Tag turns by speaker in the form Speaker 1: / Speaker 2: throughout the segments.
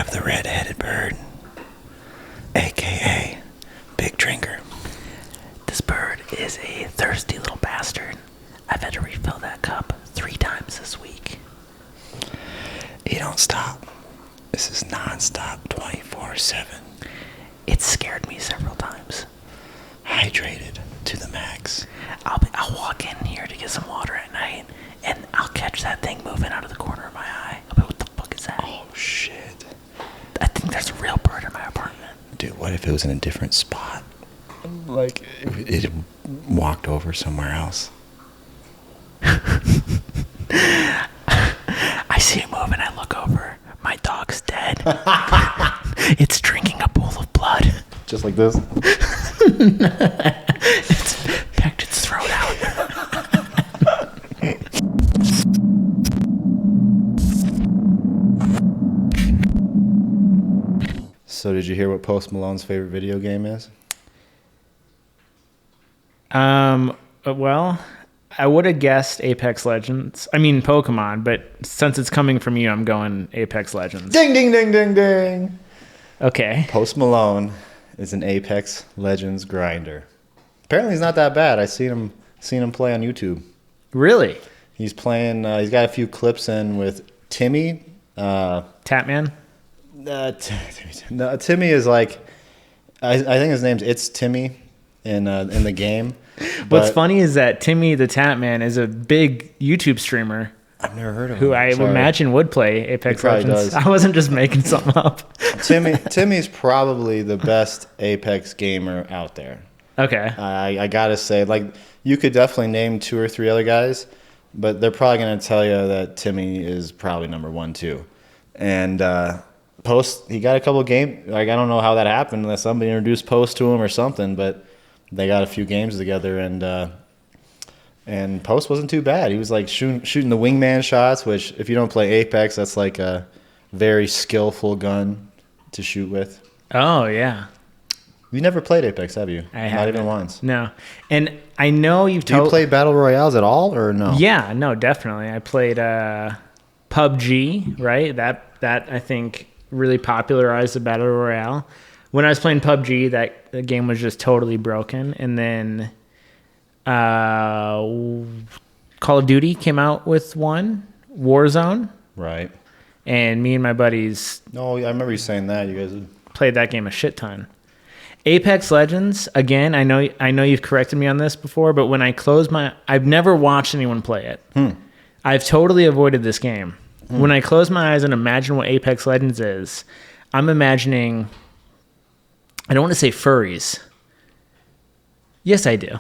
Speaker 1: have the red-headed bird, a.k.a. Big Drinker.
Speaker 2: This bird is a thirsty little bastard. I've had to refill that cup 3 times this week.
Speaker 1: You don't stop. This is non-stop, 24/7.
Speaker 2: It scared me several times.
Speaker 1: Hydrated to the max.
Speaker 2: I'll walk in here to get some water at night, and I'll catch that thing moving out of the corner of my eye. I'll be, what the fuck is that?
Speaker 1: Oh, shit.
Speaker 2: I think there's a real bird in my apartment.
Speaker 1: Dude, what if it was in a different spot? Like, it walked over somewhere else.
Speaker 2: I see it moving. I look over. My dog's dead. It's drinking a pool of blood.
Speaker 1: Just like this?
Speaker 2: It's pecked its throat out.
Speaker 1: So did you hear what Post Malone's favorite video game is?
Speaker 3: Well, I would have guessed Apex Legends. I mean Pokemon, but since it's coming from you, I'm going Apex Legends.
Speaker 1: Ding, ding, ding, ding, ding.
Speaker 3: Okay.
Speaker 1: Post Malone is an Apex Legends grinder. Apparently he's not that bad. I seen him play on YouTube.
Speaker 3: Really?
Speaker 1: He's playing. He's got a few clips in with Timmy.
Speaker 3: Tatman?
Speaker 1: No, Timmy is like. I think his name's It's Timmy in the game.
Speaker 3: What's funny is that Timmy the Tatman is a big YouTube streamer
Speaker 1: I've never heard of him.
Speaker 3: who I imagine would play Apex Legends.
Speaker 1: Does.
Speaker 3: I wasn't just making something up.
Speaker 1: Timmy's probably the best Apex gamer out there.
Speaker 3: Okay.
Speaker 1: I gotta say, like, you could definitely name 2 or 3 other guys, but they're probably gonna tell you that Timmy is probably number 1 too. And Post, he got a couple games. Like, I don't know how that happened, unless somebody introduced Post to him or something. But they got a few games together, and Post wasn't too bad. He was like shooting the wingman shots, which if you don't play Apex, that's like a very skillful gun to shoot with.
Speaker 3: Oh, yeah.
Speaker 1: You never played Apex, have you?
Speaker 3: I haven't.
Speaker 1: Not even once.
Speaker 3: No. And I know you've
Speaker 1: Do you play Battle Royales at all, or no?
Speaker 3: Yeah, no, definitely. I played PUBG, right? That I think really popularized the Battle Royale. When I was playing PUBG, the game was just totally broken. And then Call of Duty came out with one, Warzone.
Speaker 1: Right.
Speaker 3: And me and my buddies
Speaker 1: No, I remember you saying that. You guys
Speaker 3: played that game a shit ton. Apex Legends, again, I know you've corrected me on this before, but when I close I've never watched anyone play it. I've totally avoided this game. When I close my eyes and imagine what Apex Legends is, I'm imagining, I don't want to say furries. Yes, I do.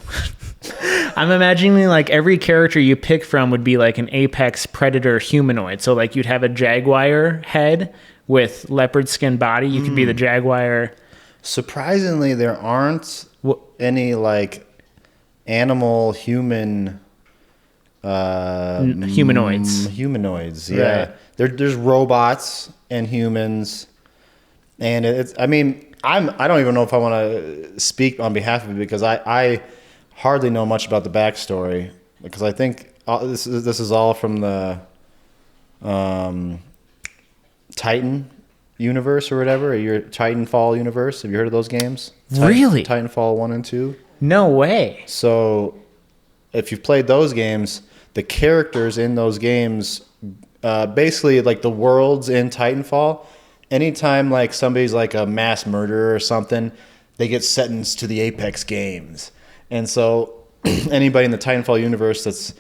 Speaker 3: I'm imagining like every character you pick from would be like an Apex Predator humanoid. So like you'd have a Jaguar head with leopard skin body. You could be the Jaguar.
Speaker 1: Surprisingly, there aren't any like animal human
Speaker 3: humanoids.
Speaker 1: Humanoids, yeah.
Speaker 3: Right.
Speaker 1: There's robots and humans, and it's. I mean, I don't even know if I want to speak on behalf of it because I hardly know much about the backstory because I think this is all from the Titan universe or whatever, or your Titanfall universe. Have you heard of those games?
Speaker 3: Really?
Speaker 1: Titanfall 1 and 2.
Speaker 3: No way.
Speaker 1: So, if you've played those games, the characters in those games, basically like the worlds in Titanfall, anytime like somebody's like a mass murderer or something, they get sentenced to the Apex games. And so anybody in the Titanfall universe that's,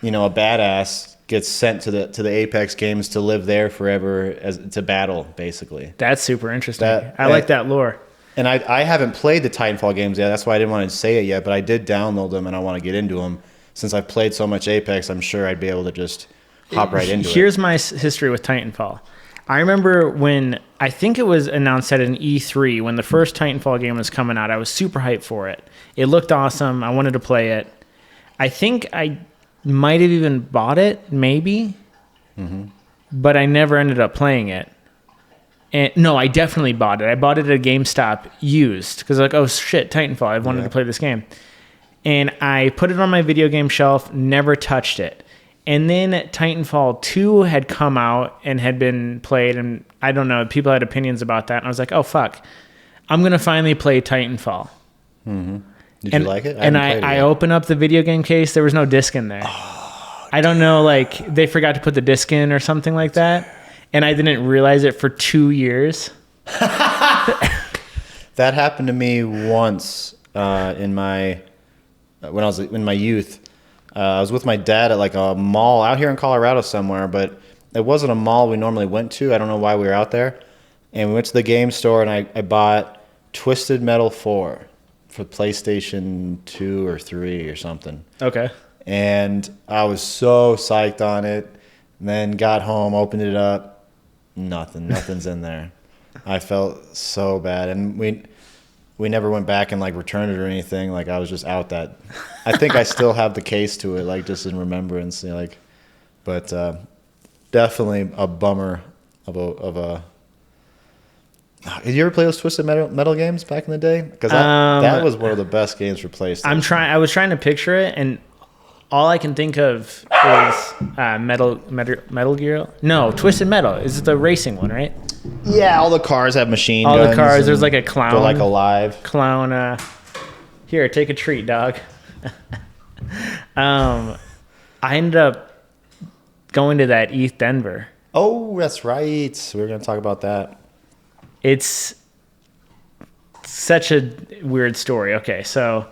Speaker 1: a badass gets sent to the Apex games to live there forever to battle, basically.
Speaker 3: That's super interesting. I like that lore.
Speaker 1: And I haven't played the Titanfall games yet. That's why I didn't want to say it yet. But I did download them, and I want to get into them. Since I've played so much Apex, I'm sure I'd be able to just hop right into it.
Speaker 3: Here's my history with Titanfall. I remember when, I think it was announced at an E3, when the first Titanfall game was coming out, I was super hyped for it. It looked awesome. I wanted to play it. I think I might have even bought it, maybe. But I never ended up playing it. And no, I definitely bought it. I bought it at GameStop used because like, oh shit, Titanfall. I wanted to play this game. And I put it on my video game shelf, never touched it. And then Titanfall 2 had come out and had been played, and I don't know, people had opinions about that. And I was like, oh, fuck. I'm going to finally play Titanfall.
Speaker 1: Mm-hmm. Did you like it?
Speaker 3: I opened up the video game case. There was no disc in there. Oh, I don't know, like, they forgot to put the disc in or something like that. And I didn't realize it for 2 years.
Speaker 1: That happened to me once when I was in my youth. I was with my dad at like a mall out here in Colorado somewhere, but it wasn't a mall we normally went to. I don't know why we were out there. And we went to the game store, and I bought Twisted Metal 4 for PlayStation 2 or 3 or something.
Speaker 3: Okay.
Speaker 1: And I was so psyched on it. And then got home, opened it up. Nothing's in there. I felt so bad. And we never went back and like returned it or anything. Like I was just out that. I think I still have the case to it, like just in remembrance. You know, like, but definitely a bummer of a. Did you ever play those Twisted Metal games back in the day? Because that was one of the best games for PlayStation.
Speaker 3: I was trying to picture it, and all I can think of is Metal Gear. No, Twisted Metal. Is it the racing one, right?
Speaker 1: Yeah, all the cars have machine guns.
Speaker 3: All the cars. There's like a clown.
Speaker 1: They're like alive.
Speaker 3: Clown. Here, take a treat, dog. I ended up going to that ETHDenver.
Speaker 1: Oh, that's right. We were going to talk about that.
Speaker 3: It's such a weird story. Okay, so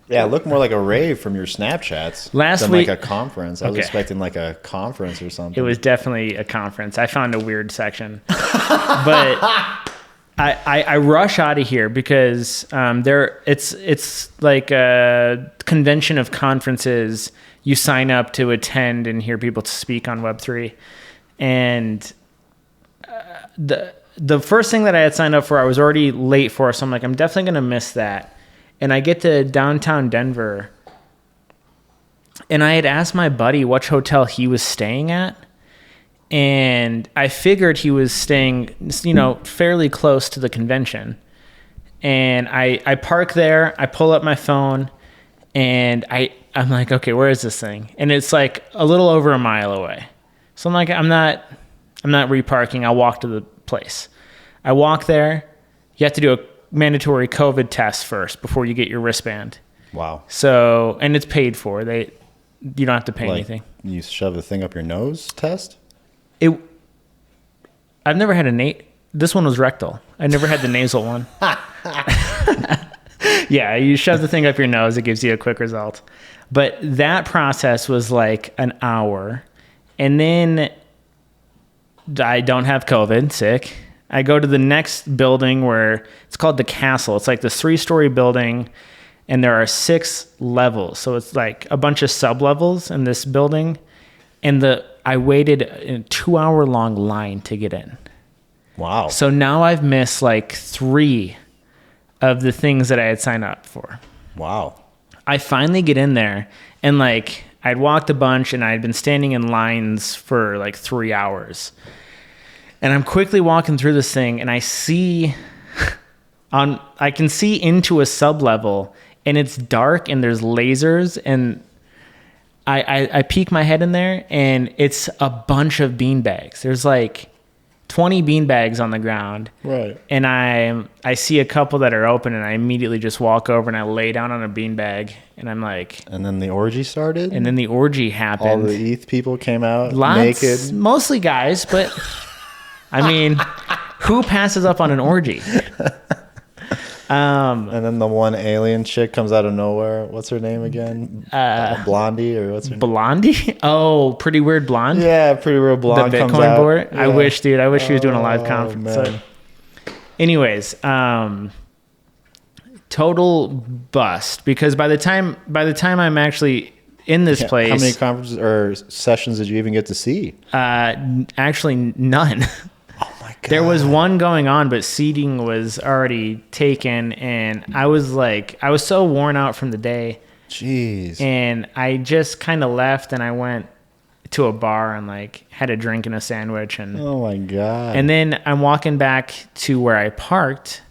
Speaker 1: yeah, it looked more like a rave from your Snapchats than like a conference. I was expecting like a conference or something.
Speaker 3: It was definitely a conference. I found a weird section, but I rush out of here because it's like a convention of conferences. You sign up to attend and hear people speak on Web3, and the first thing that I had signed up for, I was already late for, so I'm like, I'm definitely going to miss that. And I get to downtown Denver, and I had asked my buddy which hotel he was staying at, and I figured he was staying, fairly close to the convention. And I park there, I pull up my phone, and I'm like, okay, where is this thing? And it's like a little over a mile away. So I'm like, I'm not reparking. I'll walk to the place. I walk there. You have to do a mandatory COVID test first before you get your wristband.
Speaker 1: Wow.
Speaker 3: So, and it's paid for. You don't have to pay anything.
Speaker 1: You shove the thing up your nose test?
Speaker 3: I've never had this one was rectal. I never had the nasal one. Yeah, you shove the thing up your nose, it gives you a quick result. But that process was like an hour. And then I don't have COVID, sick. I go to the next building where it's called the Castle. It's like this 3-story building, and there are 6 levels. So it's like a bunch of sub-levels in this building. And I waited a 2-hour-long line to get in.
Speaker 1: Wow.
Speaker 3: So now I've missed like 3 of the things that I had signed up for.
Speaker 1: Wow.
Speaker 3: I finally get in there, and like I'd walked a bunch, and I'd been standing in lines for like 3 hours. And I'm quickly walking through this thing, and I can see into a sub-level, and it's dark, and there's lasers, and I peek my head in there, and it's a bunch of beanbags. There's like 20 beanbags on the ground.
Speaker 1: Right.
Speaker 3: And I see a couple that are open, and I immediately just walk over and I lay down on a beanbag, and I'm like...
Speaker 1: And then the orgy started?
Speaker 3: And then the orgy happened.
Speaker 1: All the ETH people came out naked?
Speaker 3: Mostly guys, but... I mean, who passes up on an orgy?
Speaker 1: And then the one alien chick comes out of nowhere. What's her name again? Blondie, or what's her name?
Speaker 3: Blondie? Oh, Pretty Weird Blonde?
Speaker 1: Yeah, Pretty Weird Blonde comes out.
Speaker 3: The Bitcoin board?
Speaker 1: Yeah.
Speaker 3: I wish she was doing a live conference. So, anyways, total bust, because by the time I'm actually in this place...
Speaker 1: How many conferences or sessions did you even get to see?
Speaker 3: Actually, none.
Speaker 1: Oh my God.
Speaker 3: There was one going on, but seating was already taken, and I was so worn out from the day.
Speaker 1: Jeez.
Speaker 3: And I just kind of left, and I went to a bar and like had a drink and a sandwich, and
Speaker 1: oh my God.
Speaker 3: And then I'm walking back to where I parked,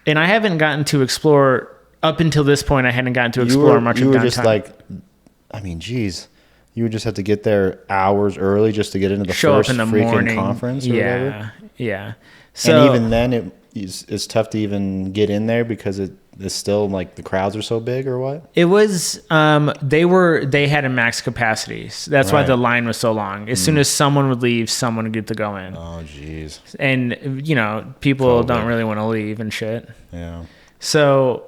Speaker 3: and I haven't gotten to explore up until this point. I hadn't gotten to explore much of downtown.
Speaker 1: You were just like, I mean, geez. You would just have to get there hours early just to get into the
Speaker 3: Show
Speaker 1: first
Speaker 3: up in the
Speaker 1: freaking
Speaker 3: morning.
Speaker 1: conference or whatever.
Speaker 3: Yeah. So,
Speaker 1: and even then, it's tough to even get in there because it's still like the crowds are so big, or what?
Speaker 3: it was they had a max capacity. So that's why
Speaker 1: Right.
Speaker 3: the line was so long. As soon as someone would leave, someone would get to go in.
Speaker 1: Oh, jeez.
Speaker 3: And people
Speaker 1: COVID.
Speaker 3: don't really want to leave and shit.
Speaker 1: Yeah.
Speaker 3: So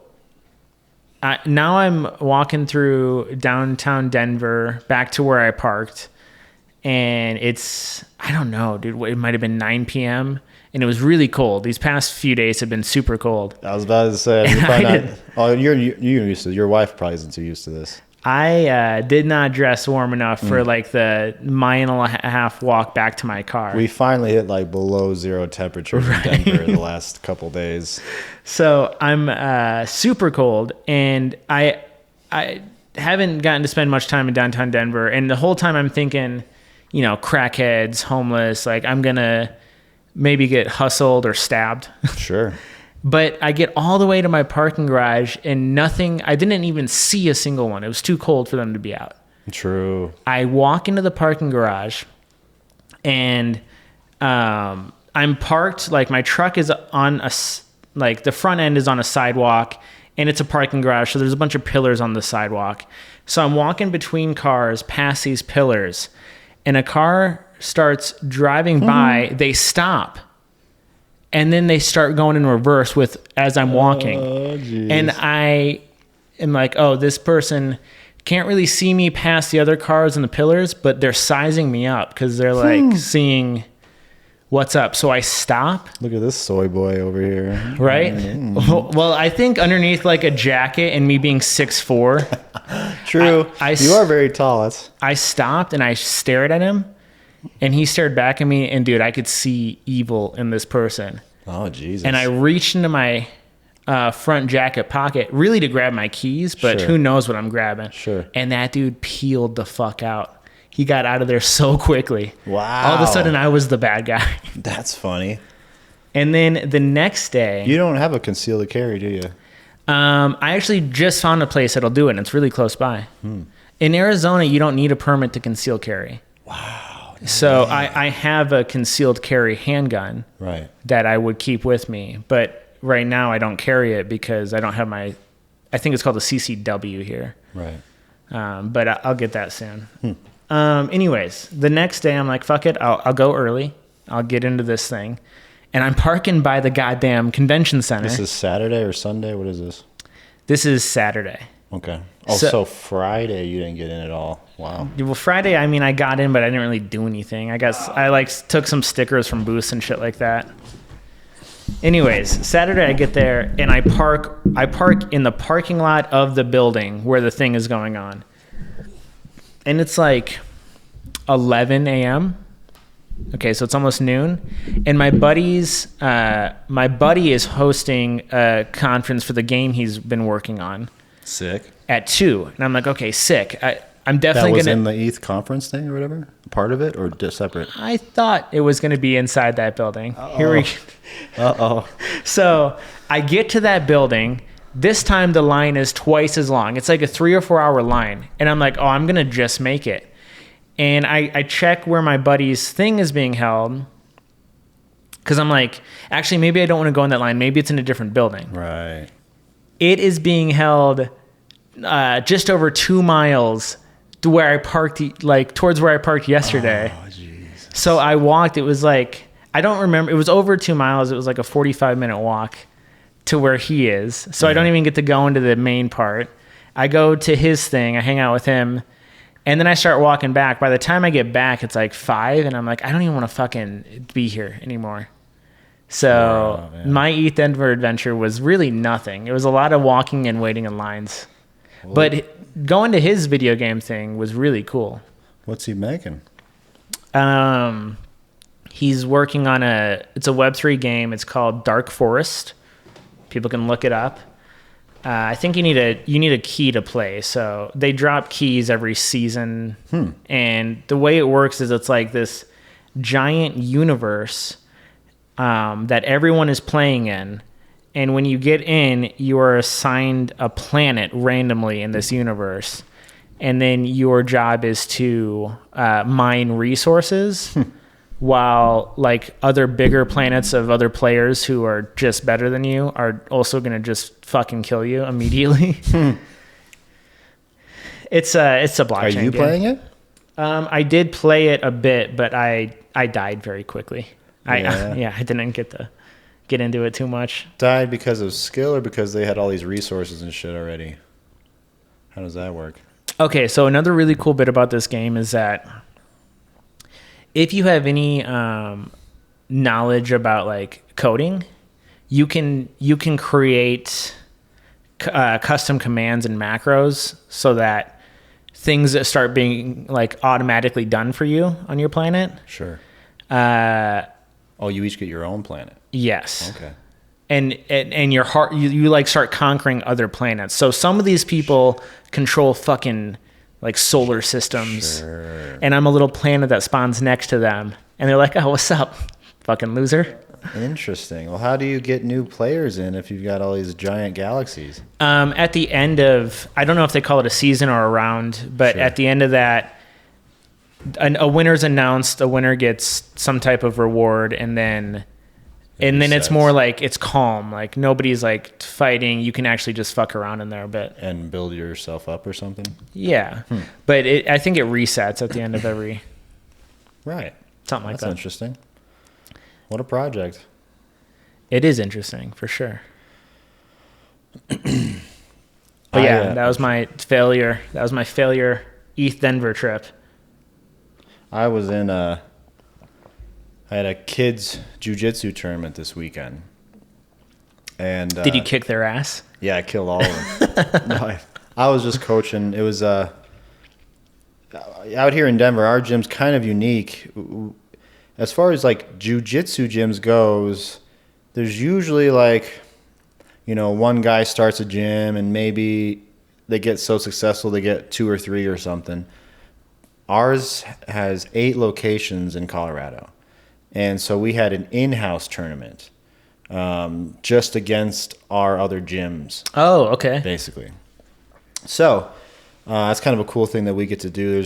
Speaker 3: now I'm walking through downtown Denver back to where I parked, and it's, I don't know, dude, it might have been 9 p.m. and it was really cold. These past few days have been super cold.
Speaker 1: I was about to say, you're probably not, oh, you're used to it. Your wife probably isn't too used to this.
Speaker 3: I did not dress warm enough for like the mile and a half walk back to my car.
Speaker 1: We finally hit like below zero temperature in Denver the last couple days.
Speaker 3: So I'm super cold, and I haven't gotten to spend much time in downtown Denver. And the whole time I'm thinking, crackheads, homeless, like I'm going to maybe get hustled or stabbed.
Speaker 1: Sure.
Speaker 3: But I get all the way to my parking garage and I didn't even see a single one. It was too cold for them to be out.
Speaker 1: True.
Speaker 3: I walk into the parking garage, and I'm parked, like my truck is on the front end is on a sidewalk, and it's a parking garage. So there's a bunch of pillars on the sidewalk. So I'm walking between cars past these pillars, and a car starts driving by. They stop. And then they start going in reverse as I'm walking.
Speaker 1: Oh, geez.
Speaker 3: And I am like, oh, this person can't really see me past the other cars and the pillars, but they're sizing me up because they're like seeing what's up. So I stop.
Speaker 1: Look at this soy boy over here.
Speaker 3: Right? Well, I think underneath like a jacket and me being 6'4".
Speaker 1: True. You are very tall.
Speaker 3: I stopped and I stared at him. And he stared back at me, and dude, I could see evil in this person.
Speaker 1: Oh, Jesus.
Speaker 3: And I reached into my front jacket pocket, really to grab my keys, but
Speaker 1: Sure.
Speaker 3: who knows what I'm grabbing.
Speaker 1: Sure.
Speaker 3: And that dude peeled the fuck out. He got out of there so quickly.
Speaker 1: Wow.
Speaker 3: All of a sudden, I was the bad guy.
Speaker 1: That's funny.
Speaker 3: And then the next day,
Speaker 1: You don't have a concealed carry, do you?
Speaker 3: I actually just found a place that'll do it, and it's really close by. In Arizona, you don't need a permit to conceal carry.
Speaker 1: Wow.
Speaker 3: So I have a concealed carry handgun
Speaker 1: Right.
Speaker 3: that I would keep with me. But right now I don't carry it because I don't have I think it's called the CCW here.
Speaker 1: Right.
Speaker 3: But I'll get that soon. Anyways, the next day I'm like, fuck it. I'll go early. I'll get into this thing. And I'm parking by the goddamn convention center.
Speaker 1: This is Saturday or Sunday? What is this?
Speaker 3: This is Saturday.
Speaker 1: Okay. Oh, so Friday you didn't get in at all. Wow.
Speaker 3: Well, Friday, I mean, I got in, but I didn't really do anything. I took some stickers from booths and shit like that. Anyways, Saturday I get there and I park in the parking lot of the building where the thing is going on. And it's like 11 a.m. Okay, so it's almost noon. And my buddy is hosting a conference for the game he's been working on
Speaker 1: Sick.
Speaker 3: at 2. And I'm like, okay, sick. I'm
Speaker 1: That
Speaker 3: definitely
Speaker 1: was
Speaker 3: going
Speaker 1: in
Speaker 3: to...
Speaker 1: the ETH conference thing or whatever? Part of it or just separate?
Speaker 3: I thought it was going to be inside that building. Here we
Speaker 1: Uh-oh.
Speaker 3: So I get to that building. This time the line is twice as long. It's like a 3 or 4 hour line. And I'm like, oh, I'm going to just make it. And I check where my buddy's thing is being held. Because I'm like, actually, maybe I don't want to go in that line. Maybe it's in a different building.
Speaker 1: Right.
Speaker 3: It is being held just over 2 miles to where I parked, like towards where I parked yesterday.
Speaker 1: Oh, jeez.
Speaker 3: So I walked. It was like, I don't remember. It was over 2 miles. It was like a 45-minute walk to where he is. So I don't even get to go into the main part. I go to his thing. I hang out with him. And then I start walking back. By the time I get back, it's like 5. And I'm like, I don't even want to fucking be here anymore. So my ETHDenver adventure was really nothing. It was a lot of walking and waiting in lines. Well, but going to his video game thing was really cool.
Speaker 1: What's he making?
Speaker 3: He's working on it's a Web3 game. It's called Dark Forest. People can look it up. I think you need a key to play. So they drop keys every season. And the way it works is it's like this giant universe that everyone is playing in. And when you get in, you are assigned a planet randomly in this universe. and then your job is to mine resources, while like other bigger planets of other players who are just better than you are also gonna just fucking kill you immediately. It's a blockchain.
Speaker 1: Are you
Speaker 3: game.
Speaker 1: playing it?
Speaker 3: I did play it a bit, but I died very quickly.
Speaker 1: Yeah.
Speaker 3: I didn't get into it too much.
Speaker 1: Died because of skill or because they had all these resources and shit already? How does that work?
Speaker 3: Okay, so another really cool bit about this game is that if you have any knowledge about like coding, you can create custom commands and macros so that things that start being like automatically done for you on your planet.
Speaker 1: Sure. You each get your own planet.
Speaker 3: Yes.
Speaker 1: Okay.
Speaker 3: And your heart, you like start conquering other planets. So some of these people control fucking like solar systems.
Speaker 1: Sure.
Speaker 3: And I'm a little planet that spawns next to them. And they're like, oh, what's up, fucking loser?
Speaker 1: Interesting. Well, how do you get new players in if you've got all these giant galaxies?
Speaker 3: At the end of, I don't know if they call it a season or a round, but
Speaker 1: Sure.
Speaker 3: at the end of that, a winner's announced. A winner gets some type of reward, and then it's
Speaker 1: resets.
Speaker 3: more like it's calm. Like nobody's like fighting. You can actually just fuck around in there a bit
Speaker 1: And build yourself up or something?
Speaker 3: Yeah, but I think it resets at the end of every
Speaker 1: Right.
Speaker 3: something like
Speaker 1: That's
Speaker 3: that.
Speaker 1: interesting. What a project.
Speaker 3: It is interesting for sure. But yeah, that was my failure. That was my failure ETHDenver trip.
Speaker 1: I was in I had a kids jiu-jitsu tournament this weekend. And
Speaker 3: Did you kick their ass?
Speaker 1: Yeah, I killed all of them. No, I was just coaching. It was out here in Denver, our gym's kind of unique. As far as like jiu-jitsu gyms goes, there's usually like, one guy starts a gym and maybe they get so successful they get 2 or 3 or something. Ours has 8 locations in Colorado. And so we had an in-house tournament just against our other gyms.
Speaker 3: Oh, okay.
Speaker 1: Basically. So that's kind of a cool thing that we get to do.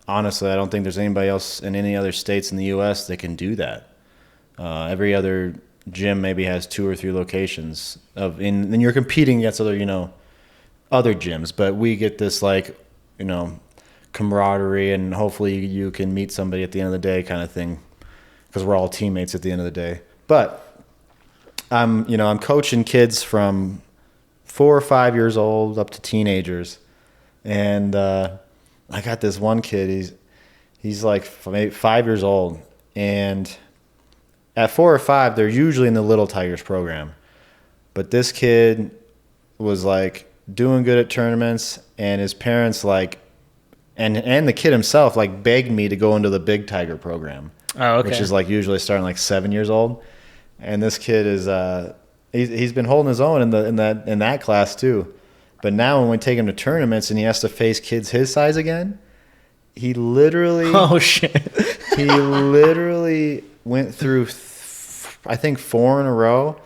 Speaker 1: Honestly, I don't think there's anybody else in any other states in the U.S. that can do that. Every other gym maybe has 2 or 3 locations and you're competing against other gyms, but we get this camaraderie, and hopefully you can meet somebody at the end of the day kind of thing, because we're all teammates at the end of the day. But I'm coaching kids from 4 or 5 years old up to teenagers, and I got this one kid. He's like maybe 5 years old, and at 4 or 5, they're usually in the Little Tigers program. But this kid was like doing good at tournaments, and his parents and the kid himself begged me to go into the Big Tiger program.
Speaker 3: Oh, okay.
Speaker 1: Which is usually starting 7 years old. And this kid is he's been holding his own in that class too. But now when we take him to tournaments and he has to face kids his size again, he literally
Speaker 3: Oh shit.
Speaker 1: he literally went through I think 4 in a row.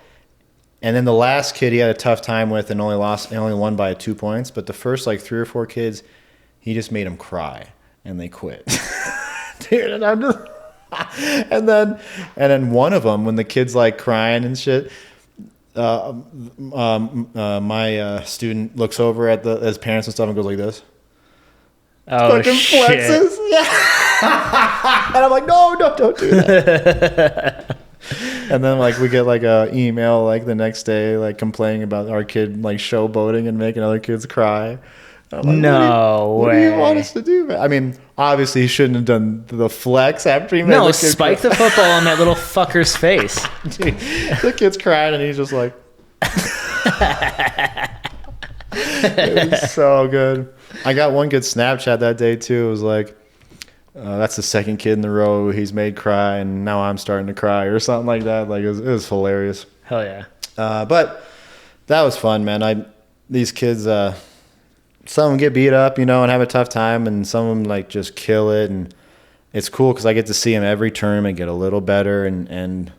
Speaker 1: And then the last kid he had a tough time with and only won by 2 points, but the first 3 or 4 kids, he just made them cry and they quit. Dude, and I'm just and then one of them, when the kid's crying and shit, my student looks over at his parents and stuff and goes like this.
Speaker 3: Oh
Speaker 1: Fucking
Speaker 3: shit.
Speaker 1: flexes. Yeah. And I'm like, no, don't do that. And then we get a email the next day complaining about our kid showboating and making other kids cry. I'm like,
Speaker 3: No
Speaker 1: what
Speaker 3: way.
Speaker 1: do you want us to do, man? I mean, obviously he shouldn't have done the flex after he made
Speaker 3: No,
Speaker 1: the kid
Speaker 3: spike
Speaker 1: cry.
Speaker 3: the football on that little fucker's face.
Speaker 1: Dude, the kid's crying and he's just like it was so good. I got one good Snapchat that day too. It was that's the second kid in the row he's made cry, and now I'm starting to cry or something like that. It was hilarious.
Speaker 3: Hell yeah.
Speaker 1: But that was fun, man. These kids, some of them get beat up, and have a tough time, and some of them just kill it, and it's cool because I get to see them every tournament get a little better, and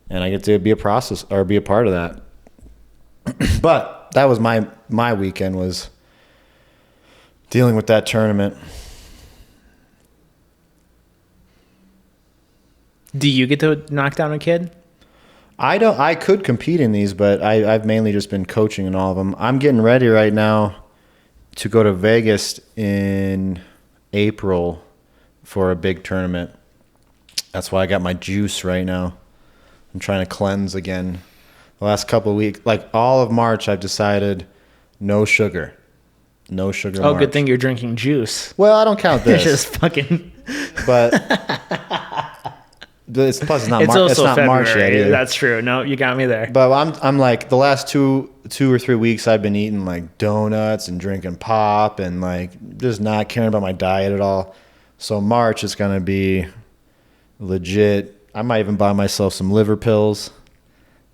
Speaker 1: I get to be a part of that. But that was my weekend was Dealing with that tournament.
Speaker 3: Do you get to knock down a kid?
Speaker 1: I could compete in these, but I've mainly just been coaching in all of them. I'm getting ready right now to go to Vegas in April for a big tournament. That's why I got my juice right now. I'm trying to cleanse again. The last couple of weeks, like all of March, I've decided no sugar. No sugar.
Speaker 3: Oh,
Speaker 1: March.
Speaker 3: good thing you're drinking juice.
Speaker 1: Well, I don't count
Speaker 3: It's
Speaker 1: this.
Speaker 3: just fucking.
Speaker 1: But it's plus it's not
Speaker 3: It's
Speaker 1: March.
Speaker 3: also
Speaker 1: It's not
Speaker 3: February.
Speaker 1: March yet either.
Speaker 3: That's true. No, you got me there.
Speaker 1: But I'm like the last two or 3 weeks I've been eating like donuts and drinking pop and like just not caring about my diet at all. So March is gonna be legit. I might even buy myself some liver pills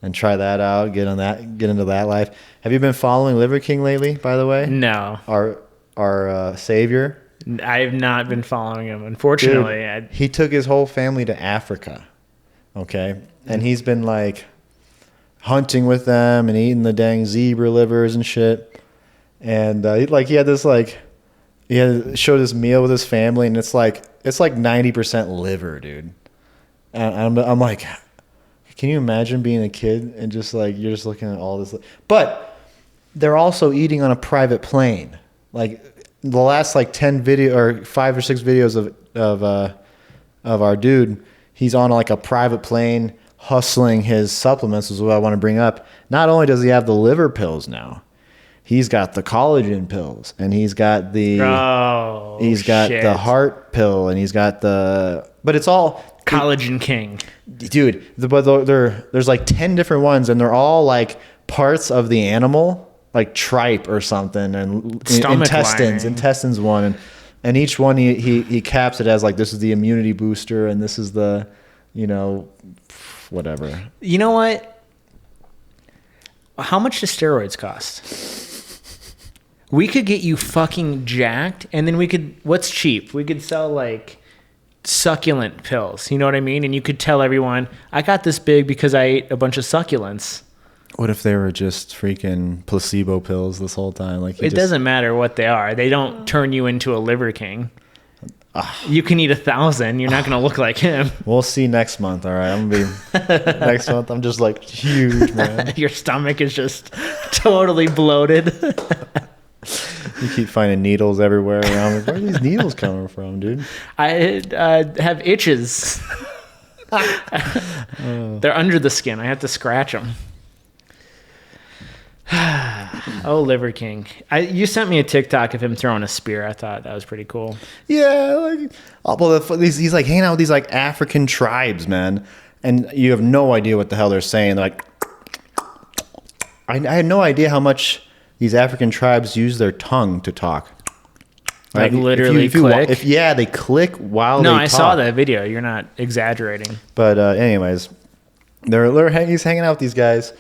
Speaker 1: and try that out. Get into that life. Have you been following Liver King lately? By the way,
Speaker 3: No,
Speaker 1: our savior.
Speaker 3: I have not been following him. Unfortunately,
Speaker 1: Dude, he took his whole family to Africa. Okay, and he's been like hunting with them and eating the dang zebra livers and shit. And he had this like showed this meal with his family, and it's like 90% liver, dude. And I'm like, can you imagine being a kid and just like you're just looking at all this? But they're also eating on a private plane. Like the last like 10 video or 5 or 6 videos of our dude, he's on like a private plane hustling his supplements is what I want to bring up. Not only does he have the liver pills now, he's got the collagen pills and he's got the the heart pill and he's got but it's all
Speaker 3: Collagen King.
Speaker 1: Dude, there's like 10 different ones and they're all like parts of the animal, like tripe or something, and intestines one, and each one he caps it as like this is the immunity booster and this is the whatever.
Speaker 3: You know what? How much do steroids cost? We could get you fucking jacked, and then what's cheap? We could sell like succulent pills, you know what I mean? And you could tell everyone, I got this big because I ate a bunch of succulents.
Speaker 1: What if they were just freaking placebo pills this whole time? Like
Speaker 3: it doesn't matter what they are. They don't turn you into a liver king. You can eat 1,000. You're not going to look like him.
Speaker 1: We'll see next month. All right. I'm going to be next month. I'm just like huge, man.
Speaker 3: Your stomach is just totally bloated.
Speaker 1: You keep finding needles everywhere around. Where are these needles coming from, dude?
Speaker 3: I have itches. They're under the skin. I have to scratch them. Oh, Liver King. You sent me a TikTok of him throwing a spear. I thought that was pretty cool.
Speaker 1: Yeah. He's like hanging out with these like African tribes, man. And you have no idea what the hell they're saying. They're like, I had no idea how much these African tribes use their tongue to talk.
Speaker 3: Like literally click?
Speaker 1: They click while they talk.
Speaker 3: No, I saw that video. You're not exaggerating.
Speaker 1: But anyways, he's hanging out with these guys,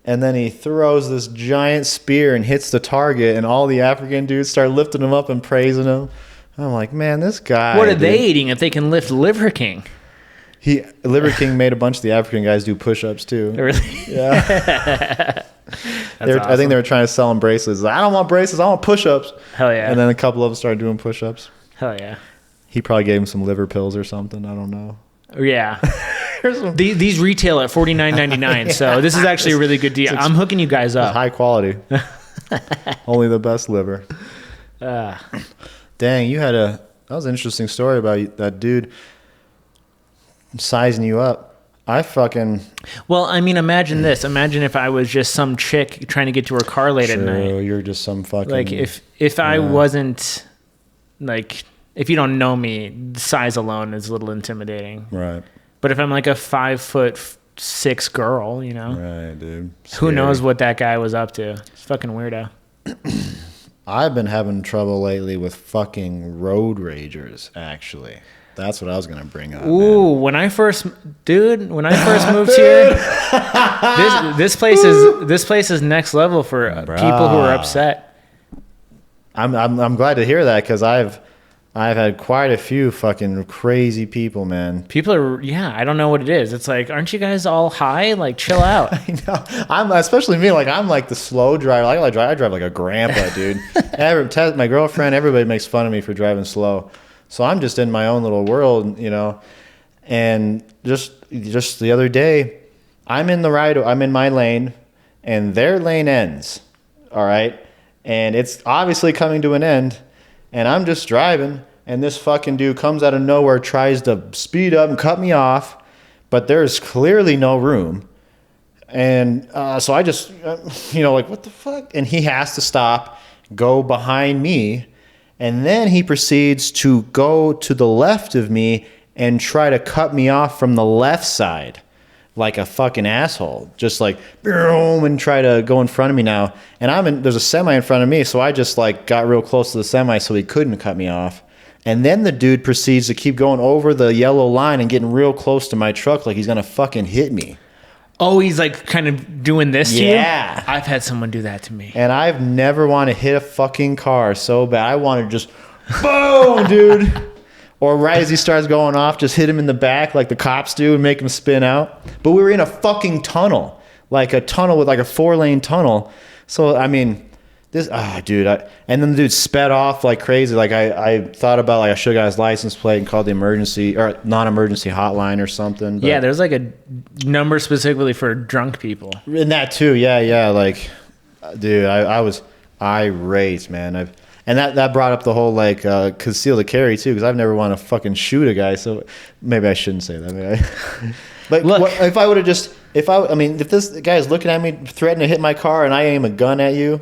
Speaker 1: and then he throws this giant spear and hits the target, and all the African dudes start lifting him up and praising him. I'm like, man, this guy.
Speaker 3: What are they eating if they can lift Liver King?
Speaker 1: Liver King made a bunch of the African guys do push-ups too.
Speaker 3: Really?
Speaker 1: Yeah.
Speaker 3: Awesome.
Speaker 1: I think they were trying to sell them bracelets. Like, I don't want bracelets. I want push-ups.
Speaker 3: Hell yeah.
Speaker 1: And then a couple of them started doing push-ups.
Speaker 3: Hell yeah.
Speaker 1: He probably gave him some liver pills or something. I don't know.
Speaker 3: Yeah. These retail at $49.99, yeah. So this is actually a really good deal. I'm hooking you guys up.
Speaker 1: High quality. Only the best liver. Dang, that was an interesting story about that dude sizing you up.
Speaker 3: Well, I mean, imagine this. Imagine if I was just some chick trying to get to her car late at night.
Speaker 1: You're just some fucking...
Speaker 3: Like, if I wasn't, like, if you don't know me, size alone is a little intimidating.
Speaker 1: Right.
Speaker 3: But if I'm like a 5'6" girl,
Speaker 1: Right, dude.
Speaker 3: Who knows what that guy was up to? It's fucking weirdo.
Speaker 1: I've been having trouble lately with fucking road ragers, actually. That's what I was gonna bring up.
Speaker 3: Ooh, man. When I first moved here, this place is next level for people who are upset.
Speaker 1: I'm glad to hear that because I've I've had quite a few fucking crazy people, man.
Speaker 3: People are, yeah, I don't know what it is. It's like, aren't you guys all high? Like, chill out.
Speaker 1: I know. I'm especially me. Like I'm like the slow driver. I drive like a grandpa, dude. My girlfriend, everybody makes fun of me for driving slow. So I'm just in my own little world, you know. And just the other day, I'm in my lane, and their lane ends. All right, and it's obviously coming to an end. And I'm just driving, and this fucking dude comes out of nowhere, tries to speed up and cut me off, but there's clearly no room. And so I just, like, what the fuck? And he has to stop, go behind me, and then he proceeds to go to the left of me and try to cut me off from the left side. Like a fucking asshole, just like boom, and try to go in front of me now. And there's a semi in front of me, so I just like got real close to the semi so he couldn't cut me off. And then the dude proceeds to keep going over the yellow line and getting real close to my truck like he's gonna fucking hit me.
Speaker 3: Oh, he's like kind of doing this to you?
Speaker 1: Yeah.
Speaker 3: I've had someone do that to me.
Speaker 1: And I've never want to hit a fucking car so bad. I want to just boom, dude. Or right as he starts going off, just hit him in the back like the cops do and make him spin out. But we were in a fucking tunnel, like a tunnel with like a 4-lane tunnel. So, I mean, dude. And then the dude sped off like crazy. Like I thought about like I should have got his license plate and called the emergency or non-emergency hotline or something. But,
Speaker 3: yeah, there's like a number specifically for drunk people.
Speaker 1: And that too, yeah. Like, dude, I was irate, man. And that brought up the whole like conceal the carry too, because I've never want to fucking shoot a guy. So maybe I shouldn't say that. But
Speaker 3: look,
Speaker 1: if I would have just if this guy is looking at me threatening to hit my car and I aim a gun at you,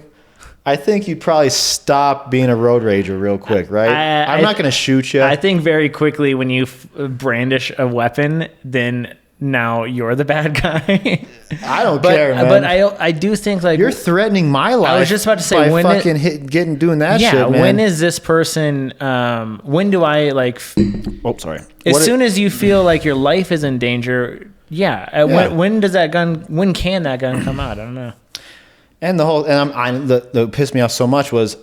Speaker 1: I think you'd probably stop being a road rager real quick, right? I'm not going to shoot you.
Speaker 3: I think very quickly when you brandish a weapon, then now you're the bad guy.
Speaker 1: I don't care, man.
Speaker 3: But I do think like
Speaker 1: you're threatening my life.
Speaker 3: I was just about to say
Speaker 1: by doing that shit, man.
Speaker 3: When is this person? When do I like?
Speaker 1: Oh, sorry.
Speaker 3: As soon as you feel like your life is in danger, yeah. When does that gun? When can that gun come out? I don't know.
Speaker 1: And the pissed me off so much was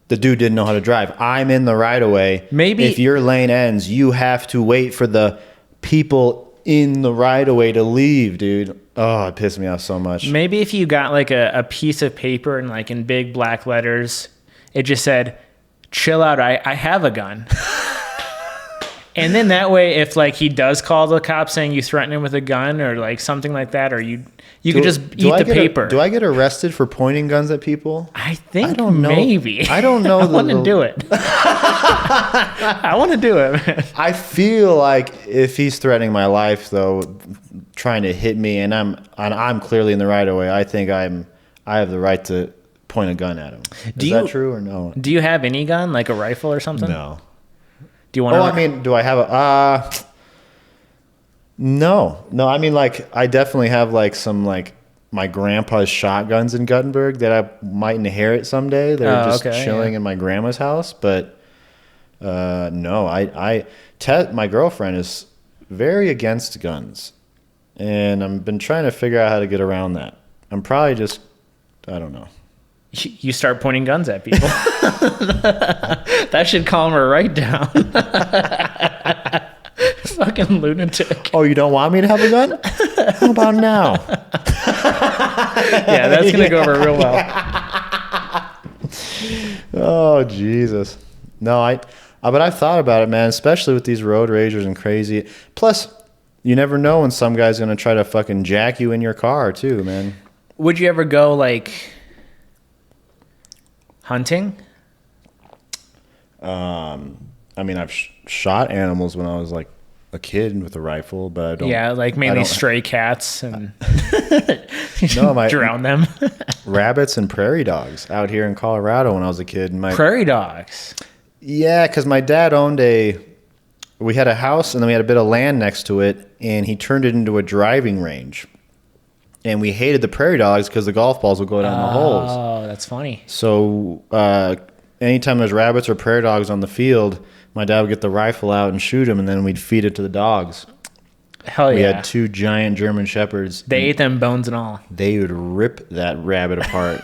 Speaker 1: the dude didn't know how to drive. I'm in the right of way.
Speaker 3: Maybe
Speaker 1: if your lane ends, you have to wait for the people in the right of way to leave, dude. Oh, it pissed me off so much.
Speaker 3: Maybe if you got like a piece of paper and like in big black letters, it just said, "Chill out, I have a gun." And then that way, if like he does call the cops saying you threatened him with a gun or like something like that, or you could just eat the paper.
Speaker 1: Do I get arrested for pointing guns at people?
Speaker 3: I think maybe.
Speaker 1: I don't know.
Speaker 3: I want to do it. I want to do it, man.
Speaker 1: I feel like if he's threatening my life, though, trying to hit me, and I'm clearly in the right of way, I think I have the right to point a gun at him. Is that true or no?
Speaker 3: Do you have any gun, like a rifle or something?
Speaker 1: No.
Speaker 3: Do you want?
Speaker 1: Do I have a? No. I mean, like, I definitely have like some like my grandpa's shotguns in Guttenberg that I might inherit someday. They're just chilling in my grandma's house, but no. My girlfriend is very against guns, and I've been trying to figure out how to get around that. I'm probably just, I don't know.
Speaker 3: You start pointing guns at people. That should calm her right down. Fucking lunatic.
Speaker 1: Oh, you don't want me to have a gun? How about now?
Speaker 3: Yeah, that's going to go over real well.
Speaker 1: Oh, Jesus. No, but I've thought about it, man, especially with these road ragers and crazy. Plus, you never know when some guy's going to try to fucking jack you in your car, too, man.
Speaker 3: Would you ever go, like, hunting?
Speaker 1: I mean, I've shot animals when I was like a kid with a rifle, but I don't.
Speaker 3: Yeah, like mainly stray cats and drown them.
Speaker 1: Rabbits and prairie dogs out here in Colorado when I was a kid.
Speaker 3: Prairie dogs?
Speaker 1: Yeah, because my dad we had a house and then we had a bit of land next to it, and he turned it into a driving range. And we hated the prairie dogs because the golf balls would go down the holes.
Speaker 3: Oh, that's funny.
Speaker 1: So anytime there's rabbits or prairie dogs on the field, my dad would get the rifle out and shoot them, and then we'd feed it to the dogs.
Speaker 3: Hell yeah.
Speaker 1: We had 2 giant German shepherds.
Speaker 3: They ate them bones and all.
Speaker 1: They would rip that rabbit apart,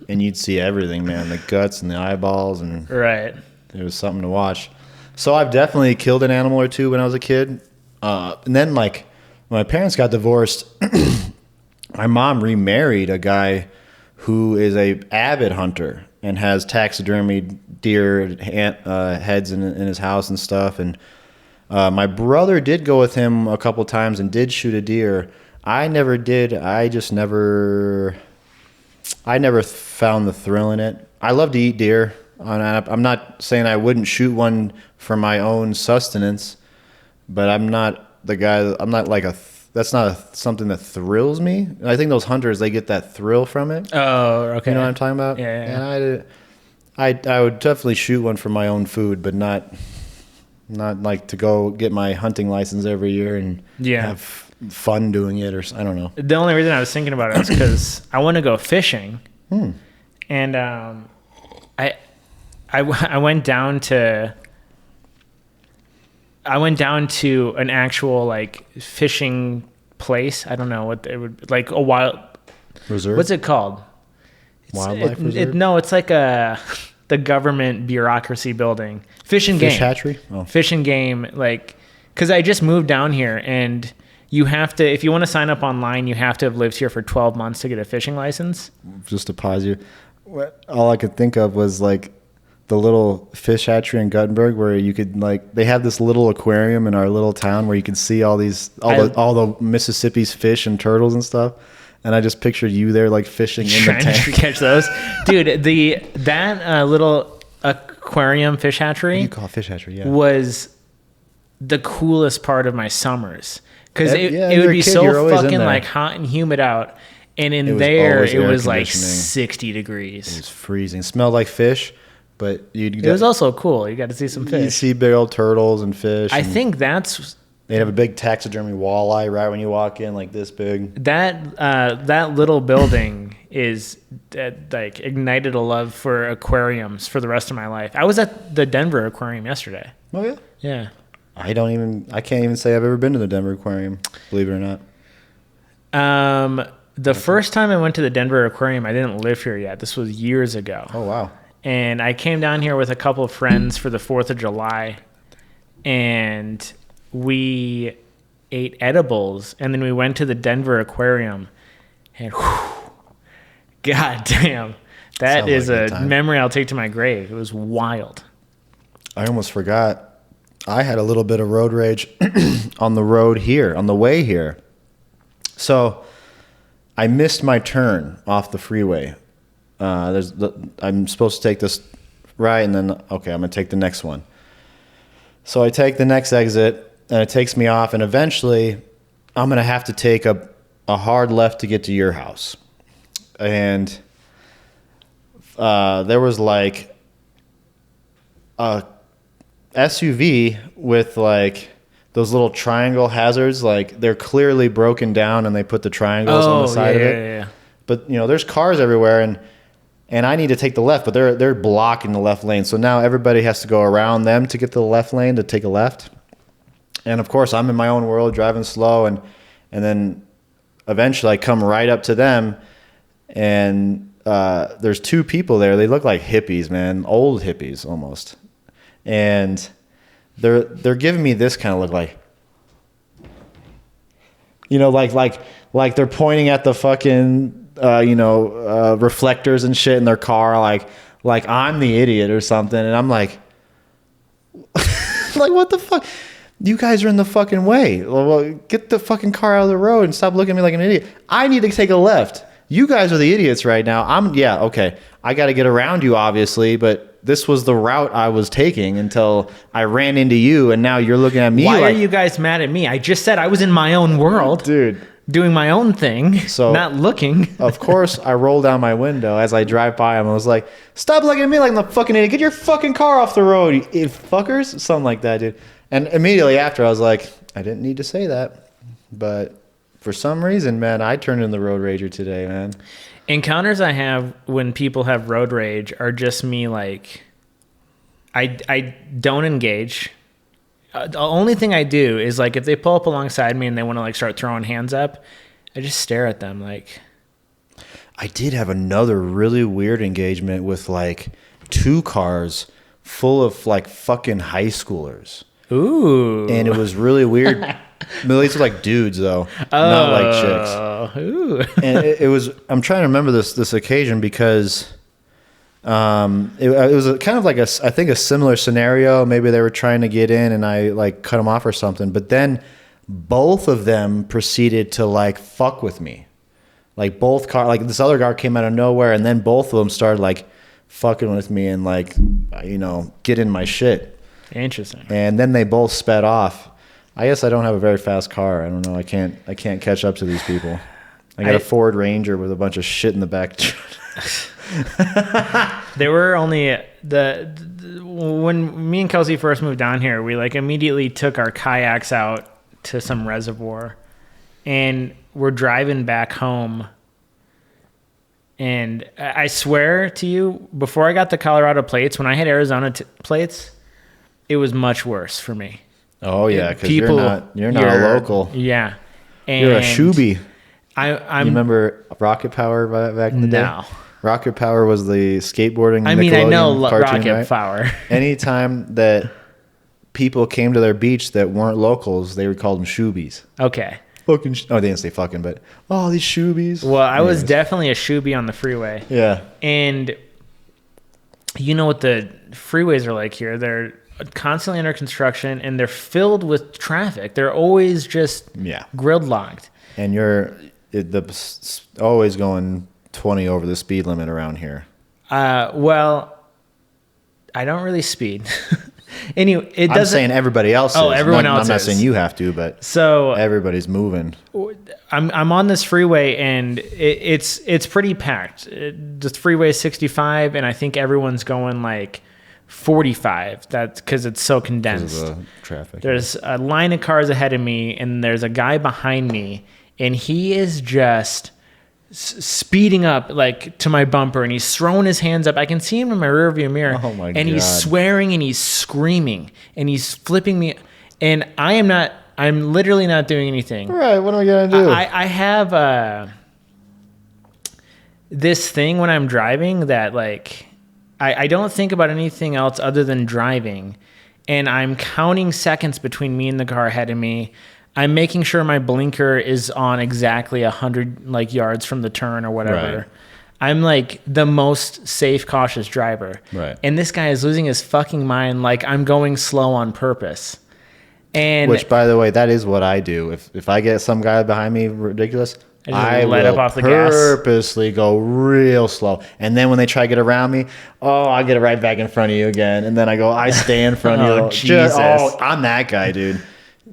Speaker 1: and you'd see everything, man. The guts and the eyeballs. And
Speaker 3: right.
Speaker 1: it was something to watch. So I've definitely killed an animal or two when I was a kid. And then like when my parents got divorced, my mom remarried a guy who is a avid hunter and has taxidermy deer heads in his house and stuff. And my brother did go with him a couple times and did shoot a deer. I never did. I never found the thrill in it. I love to eat deer. I'm not saying I wouldn't shoot one for my own sustenance, but I'm not the guy. I'm not like that's not something that thrills me. I think those hunters, they get that thrill from it.
Speaker 3: Oh, okay.
Speaker 1: You know what I'm talking about?
Speaker 3: Yeah.
Speaker 1: And I would definitely shoot one for my own food, but not like to go get my hunting license every year and have fun doing it, or I don't know.
Speaker 3: The only reason I was thinking about it is because I want to go fishing, and I went down to an actual like fishing place. I don't know what it would like a wild
Speaker 1: reserve.
Speaker 3: What's it called?
Speaker 1: Wildlife reserve?
Speaker 3: No, it's like the government bureaucracy building. Fish and game.
Speaker 1: Fish hatchery? Oh.
Speaker 3: Fish and game, like, because I just moved down here, and you have to, if you want to sign up online, you have to have lived here for 12 months to get a fishing license.
Speaker 1: Just to pause you, all I could think of was like the little fish hatchery in Guttenberg, where you could like, they have this little aquarium in our little town where you can see all the Mississippi's fish and turtles and stuff. And I just pictured you there like fishing in the tank.
Speaker 3: To catch those. Dude, that little aquarium fish hatchery.
Speaker 1: What do you call fish hatchery? Yeah.
Speaker 3: Was the coolest part of my summers. Because it would be
Speaker 1: kid,
Speaker 3: so fucking like hot and humid out. And in there, it was like 60 degrees.
Speaker 1: It was freezing. Smelled like fish, but
Speaker 3: it was also cool. You got to see some fish.
Speaker 1: You see big old turtles and fish.
Speaker 3: I think that's...
Speaker 1: They'd have a big taxidermy walleye right when you walk in, like this big.
Speaker 3: That little building is like ignited a love for aquariums for the rest of my life. I was at the Denver Aquarium yesterday.
Speaker 1: Oh yeah.
Speaker 3: Yeah.
Speaker 1: I can't even say I've ever been to the Denver Aquarium, believe it or not.
Speaker 3: The first time I went to the Denver Aquarium, I didn't live here yet. This was years ago.
Speaker 1: Oh wow.
Speaker 3: And I came down here with a couple of friends for the 4th of July, and we ate edibles, and then we went to the Denver Aquarium, and god damn, that is like a memory I'll take to my grave. It was wild.
Speaker 1: I almost forgot. I had a little bit of road rage on the road here, on the way here. So I missed my turn off the freeway. I'm supposed to take this right, and then, okay, I'm going to take the next one. So I take the next exit, and it takes me off, and eventually I'm going to have to take a hard left to get to your house. And there was like a SUV with like those little triangle hazards. Like they're clearly broken down, and they put the triangles on the side of it. Yeah. But, you know, there's cars everywhere, and I need to take the left, but they're blocking the left lane. So now everybody has to go around them to get to the left lane to take a left. And of course, I'm in my own world, driving slow, and then eventually I come right up to them, and there's two people there. They look like hippies, man, old hippies almost, and they're giving me this kind of look, like, you know, like they're pointing at the fucking reflectors and shit in their car, like I'm the idiot or something, and I'm like, like what the fuck. You guys are in the fucking way. Well, get the fucking car out of the road and stop looking at me like an idiot. I need to take a left. You guys are the idiots right now. Okay. I got to get around you, obviously, but this was the route I was taking until I ran into you, and now you're looking at me.
Speaker 3: Why are you guys mad at me? I just said I was in my own world.
Speaker 1: Dude.
Speaker 3: Doing my own thing, so not looking.
Speaker 1: Of course, I roll down my window as I drive by him. I was like, stop looking at me like I'm the fucking idiot. Get your fucking car off the road, you fuckers. Something like that, dude. And immediately after, I was like, I didn't need to say that. But for some reason, man, I turned into the road rager today, man.
Speaker 3: Encounters I have when people have road rage are just me, like, I don't engage. The only thing I do is, like, if they pull up alongside me and they want to, like, start throwing hands up, I just stare at them, like.
Speaker 1: I did have another really weird engagement with, like, two cars full of like fucking high schoolers.
Speaker 3: Ooh.
Speaker 1: And it was really weird. These are like dudes though, not like chicks.
Speaker 3: Ooh.
Speaker 1: And it was. I'm trying to remember this occasion because it was kind of like I think a similar scenario. Maybe they were trying to get in, and I like cut them off or something. But then both of them proceeded to like fuck with me. Like both like this other car came out of nowhere, and then both of them started like fucking with me and like get in my shit.
Speaker 3: Interesting.
Speaker 1: And then they both sped off. I guess I don't have a very fast car. I don't know. I can't catch up to these people. I got a Ford Ranger with a bunch of shit in the back.
Speaker 3: They were only when me and Kelsey first moved down here, we like immediately took our kayaks out to some reservoir, and we're driving back home. And I swear to you, before I got the Colorado plates, when I had Arizona plates, it was much worse for me.
Speaker 1: Oh yeah, because you're not a local.
Speaker 3: Yeah, and
Speaker 1: you're a shooby.
Speaker 3: You
Speaker 1: remember Rocket Power back in the day?
Speaker 3: No.
Speaker 1: Rocket Power was the skateboarding.
Speaker 3: I mean, I know
Speaker 1: cartoon,
Speaker 3: Rocket
Speaker 1: right?
Speaker 3: Power.
Speaker 1: Anytime that people came to their beach that weren't locals, they would call them shoobies.
Speaker 3: Okay.
Speaker 1: Fucking. They didn't say fucking, but these shoobies.
Speaker 3: Well, I was definitely a shoobie on the freeway.
Speaker 1: Yeah.
Speaker 3: And you know what the freeways are like here? They're constantly under construction, and they're filled with traffic. They're always just gridlocked.
Speaker 1: And you're always going 20 over the speed limit around here.
Speaker 3: Well, I don't really speed. Anyway, it doesn't.
Speaker 1: I'm saying everybody else.
Speaker 3: Oh, everyone else.
Speaker 1: I'm not saying you have to, but
Speaker 3: so
Speaker 1: everybody's moving.
Speaker 3: I'm on this freeway, and it's pretty packed. The freeway is 65, and I think everyone's going like 45. That's because it's so condensed.
Speaker 1: Because of the traffic.
Speaker 3: There's a line of cars ahead of me, and there's a guy behind me, and he is just speeding up like to my bumper, and he's throwing his hands up. I can see him in my rearview mirror.
Speaker 1: Oh my God.
Speaker 3: And he's swearing and he's screaming and he's flipping me, and I'm literally not doing anything.
Speaker 1: All right, what am I gonna do?
Speaker 3: I have this thing when I'm driving that like I don't think about anything else other than driving, and I'm counting seconds between me and the car ahead of me. I'm making sure my blinker is on exactly 100 like yards from the turn or whatever.
Speaker 1: Right.
Speaker 3: I'm like the most safe, cautious driver.
Speaker 1: Right.
Speaker 3: And this guy is losing his fucking mind. Like I'm going slow on purpose. And
Speaker 1: which, by the way, that is what I do. If I get some guy behind me ridiculous, I
Speaker 3: let
Speaker 1: will
Speaker 3: up off the gas.
Speaker 1: Purposely go real slow. And then when they try to get around me, I get it right back in front of you again. And then I stay in front of you.
Speaker 3: Jesus.
Speaker 1: I'm that guy, dude.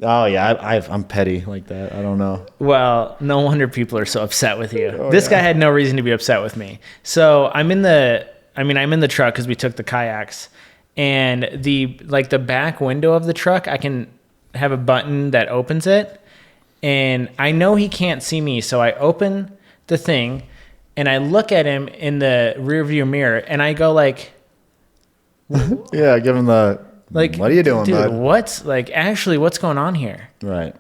Speaker 1: Oh yeah, I'm petty like that. I don't know.
Speaker 3: Well, no wonder people are so upset with you. This guy had no reason to be upset with me. So I'm in the truck because we took the kayaks, and the back window of the truck, I can have a button that opens it, and I know he can't see me, so I open the thing, and I look at him in the rearview mirror, and I go like,
Speaker 1: yeah, give him the. Like, what are you doing,
Speaker 3: dude,
Speaker 1: bud?
Speaker 3: what's going on here?
Speaker 1: Right.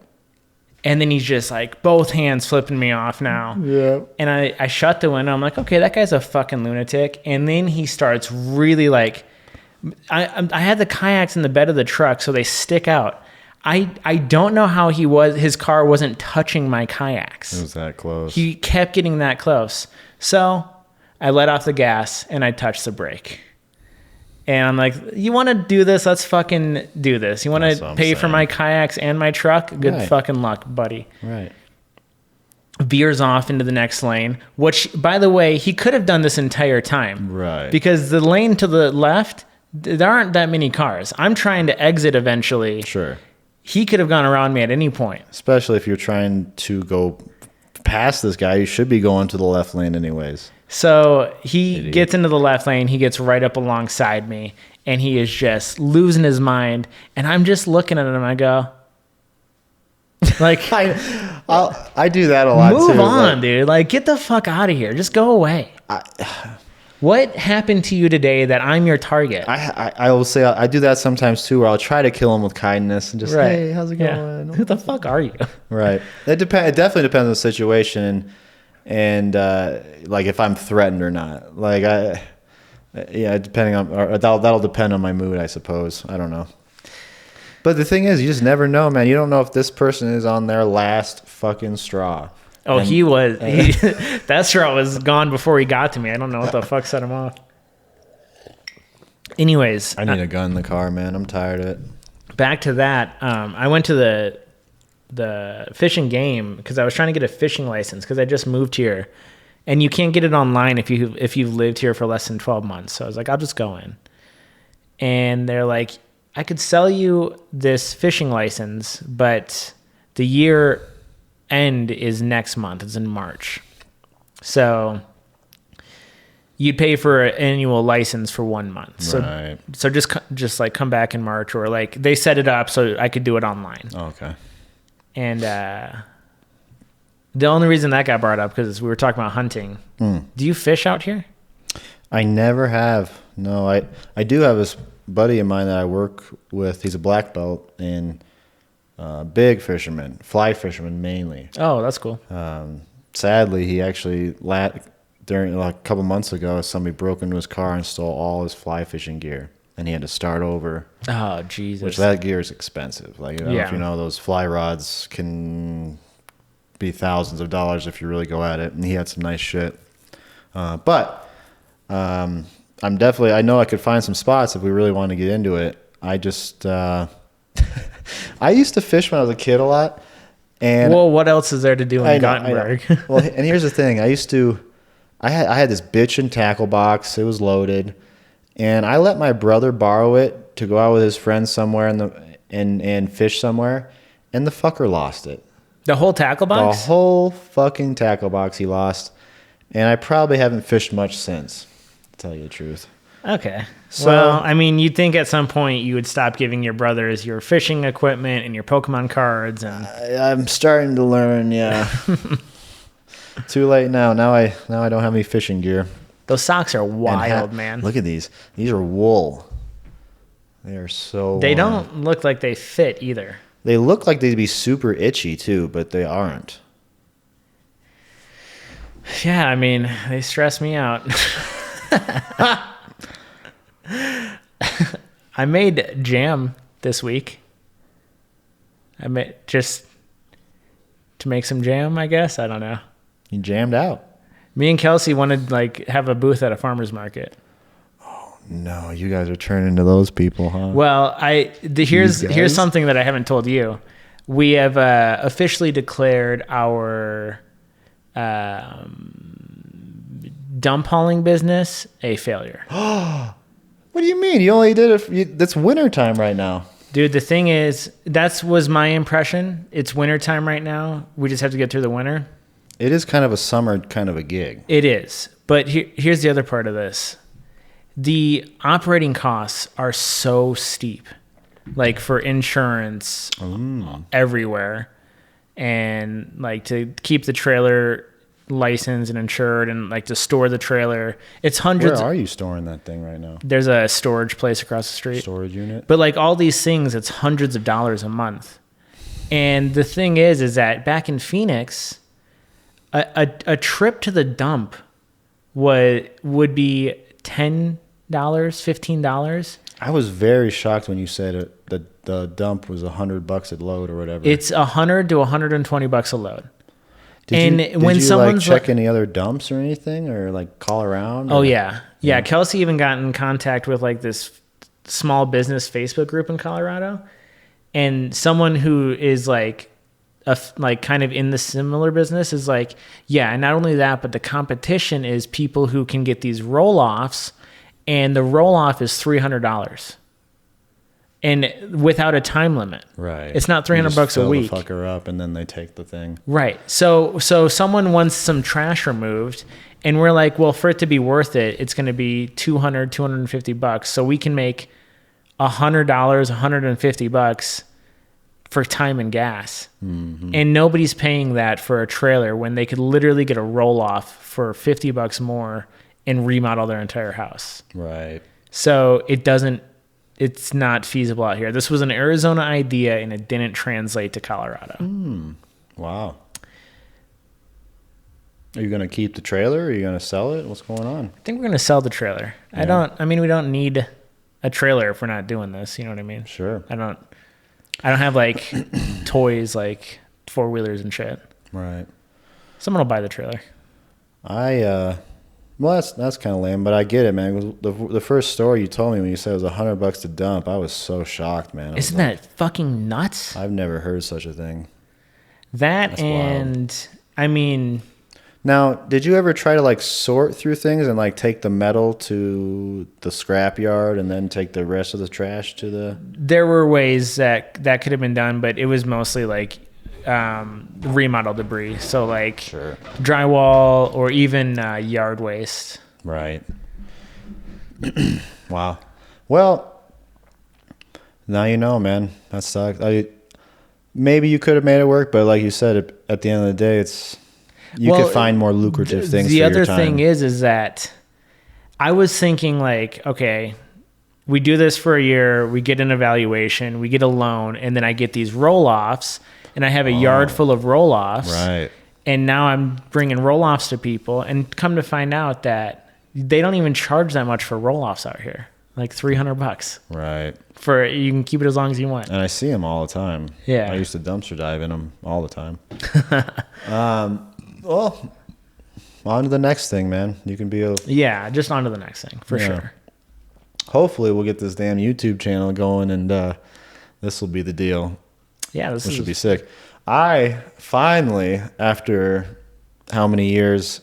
Speaker 3: And then he's just like both hands flipping me off now.
Speaker 1: Yeah.
Speaker 3: And I shut the window. I'm like, okay, that guy's a fucking lunatic. And then he starts really like, I had the kayaks in the bed of the truck, so they stick out. I don't know how his car wasn't touching my kayaks.
Speaker 1: It was that close.
Speaker 3: He kept getting that close. So I let off the gas and I touched the brake. And I'm like, you want to do this? Let's fucking do this. You want to pay for my kayaks and my truck? Good fucking luck, buddy.
Speaker 1: Right.
Speaker 3: Veers off into the next lane, which, by the way, he could have done this entire time.
Speaker 1: Right.
Speaker 3: Because the lane to the left, there aren't that many cars. I'm trying to exit eventually.
Speaker 1: Sure.
Speaker 3: He could have gone around me at any point.
Speaker 1: Especially if you're trying to go past this guy, you should be going to the left lane anyways.
Speaker 3: So he gets into the left lane. He gets right up alongside me, and he is just losing his mind. And I'm just looking at him. I go, like,
Speaker 1: I do that a lot too.
Speaker 3: Move on, dude. Like, get the fuck out of here. Just go away. What happened to you today that I'm your target?
Speaker 1: I will say I do that sometimes too, where I'll try to kill him with kindness and just, hey, how's it going?
Speaker 3: Who the fuck are you?
Speaker 1: Right. It definitely depends on the situation and like if I'm threatened or not. Like Yeah, depending on, or that'll depend on my mood, I suppose. I don't know. But the thing is, you just never know, man. You don't know if this person is on their last fucking straw.
Speaker 3: Oh, he was. That straw was gone before he got to me. I don't know what the fuck set him off. Anyways.
Speaker 1: I need a gun in the car, man. I'm tired of it.
Speaker 3: Back to that. I went to the Fish and Game because I was trying to get a fishing license because I just moved here. And you can't get it online if you've lived here for less than 12 months. So I was like, I'll just go in. And they're like, I could sell you this fishing license, but the year end is next month. It's in March. So you'd pay for an annual license for 1 month. So,
Speaker 1: right.
Speaker 3: So just like come back in March, or like they set it up so I could do it online.
Speaker 1: Oh, okay. And
Speaker 3: the only reason that got brought up because we were talking about hunting. Do you fish out here?
Speaker 1: I never have. No, I do have this buddy of mine that I work with. He's a black belt and big fisherman, fly fisherman mainly.
Speaker 3: Oh, that's cool.
Speaker 1: Sadly, he actually during like a couple months ago, somebody broke into his car and stole all his fly fishing gear, and he had to start over.
Speaker 3: Oh, Jesus!
Speaker 1: Which that gear is expensive. Like, if you know, those fly rods can be thousands of dollars if you really go at it, and he had some nice shit. But I'm definitely, I know I could find some spots if we really want to get into it. I just I used to fish when I was a kid a lot. And
Speaker 3: well, what else is there to do in Gothenburg?
Speaker 1: Well, and here's the thing. I had this bitchin' tackle box. It was loaded, and I let my brother borrow it to go out with his friends somewhere and fish somewhere, and the fucker lost it.
Speaker 3: The whole tackle box?
Speaker 1: The whole fucking tackle box he lost, and I probably haven't fished much since, to tell you the truth.
Speaker 3: Okay. So, well, I mean, you'd think at some point you would stop giving your brothers your fishing equipment and your Pokemon cards. And
Speaker 1: I'm starting to learn, yeah. Too late now. Now I don't have any fishing gear.
Speaker 3: Those socks are wild, man.
Speaker 1: Look at these. These are wool. They are so
Speaker 3: They
Speaker 1: warm.
Speaker 3: don't look like they fit either.
Speaker 1: They look like they'd be super itchy too, but they aren't.
Speaker 3: Yeah, I mean, they stress me out. I made jam this week. I made just to make some jam, I guess. I don't know.
Speaker 1: You jammed out.
Speaker 3: Me and Kelsey wanted like have a booth at a farmer's market.
Speaker 1: Oh no, you guys are turning into those people, huh?
Speaker 3: Well, here's something that I haven't told you. We have officially declared our dump hauling business a failure.
Speaker 1: What do you mean? You only did it. That's winter time right now.
Speaker 3: Dude, the thing is, that was my impression. It's winter time right now. We just have to get through the winter.
Speaker 1: It is kind of a summer kind of a gig.
Speaker 3: It is. But here's the other part of this. The operating costs are so steep. Like for insurance everywhere. And like to keep the trailer licensed and insured and like to store the trailer. It's hundreds.
Speaker 1: Where are you storing that thing right now?
Speaker 3: There's a storage place across the street.
Speaker 1: Storage unit?
Speaker 3: But like all these things, it's hundreds of dollars a month. And the thing is that back in Phoenix, a trip to the dump would be $10, $15.
Speaker 1: I was very shocked when you said the dump was $100 at load or whatever.
Speaker 3: It's $100 to $120 a load.
Speaker 1: Did you check any other dumps or anything, or like call around?
Speaker 3: Oh yeah. Kelsey even got in contact with like this small business Facebook group in Colorado, and someone who is like kind of in the similar business is like, yeah, and not only that, but the competition is people who can get these roll-offs, and the roll-off is $300. And without a time limit.
Speaker 1: Right.
Speaker 3: It's not $300 a week.
Speaker 1: The fucker up and then they take the thing.
Speaker 3: Right. So someone wants some trash removed, and we're like, well, for it to be worth it, it's going to be $200, $250. So we can make $100, $150 for time and gas. Mm-hmm. And nobody's paying that for a trailer when they could literally get a roll off for $50 more and remodel their entire house.
Speaker 1: Right.
Speaker 3: So it's not feasible out here. This was an Arizona idea, and it didn't translate to Colorado.
Speaker 1: Wow. Are you gonna keep the trailer? Are you gonna sell it? What's going on?
Speaker 3: I think we're gonna sell the trailer.
Speaker 1: Yeah.
Speaker 3: We don't need a trailer if we're not doing this. You know what I mean?
Speaker 1: Sure.
Speaker 3: I don't have like toys like 4-wheelers and shit.
Speaker 1: Right.
Speaker 3: Someone will buy the trailer.
Speaker 1: Well, that's kind of lame, but I get it, man. The first story you told me when you said it was $100 to dump, I was so shocked, man.
Speaker 3: Isn't that fucking nuts?
Speaker 1: I've never heard such a thing.
Speaker 3: That's and wild. I mean,
Speaker 1: now, did you ever try to like sort through things and like take the metal to the scrap yard and then take the rest of the trash to the?
Speaker 3: There were ways that could have been done, but it was mostly like remodel debris. So like
Speaker 1: sure.
Speaker 3: Drywall or even yard waste.
Speaker 1: Right. Wow. Well, now you know, man. That sucks. Maybe you could have made it work, but like you said, at the end of the day, you could find more lucrative things.
Speaker 3: The
Speaker 1: for
Speaker 3: other
Speaker 1: your time.
Speaker 3: thing is that I was thinking like, okay, we do this for a year, we get an evaluation, we get a loan, and then I get these roll-offs, and I have a yard full of roll-offs.
Speaker 1: Right.
Speaker 3: And now I'm bringing roll-offs to people, and come to find out that they don't even charge that much for roll-offs out here, like $300.
Speaker 1: Right.
Speaker 3: For you can keep it as long as you want.
Speaker 1: And I see them all the time.
Speaker 3: Yeah.
Speaker 1: I used to dumpster dive in them all the time. Well, on to the next thing, man. You can be
Speaker 3: just on to the next thing for sure.
Speaker 1: Hopefully, we'll get this damn YouTube channel going, and this will be the deal.
Speaker 3: Yeah,
Speaker 1: this should be sick. I finally, after how many years,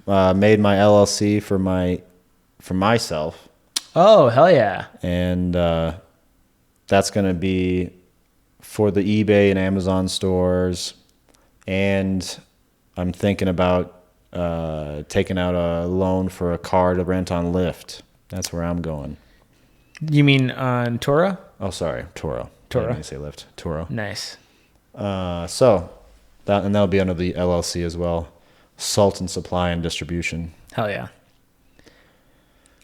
Speaker 1: made my LLC for myself.
Speaker 3: Oh, hell yeah!
Speaker 1: And that's going to be for the eBay and Amazon stores, and I'm thinking about taking out a loan for a car to rent on Lyft. That's where I'm going.
Speaker 3: You mean on Turo?
Speaker 1: Oh, sorry, Turo.
Speaker 3: Turo.
Speaker 1: I didn't say Lyft. Turo.
Speaker 3: Nice.
Speaker 1: So that'll be under the LLC as well. Sulty Supply and Distribution.
Speaker 3: Hell yeah.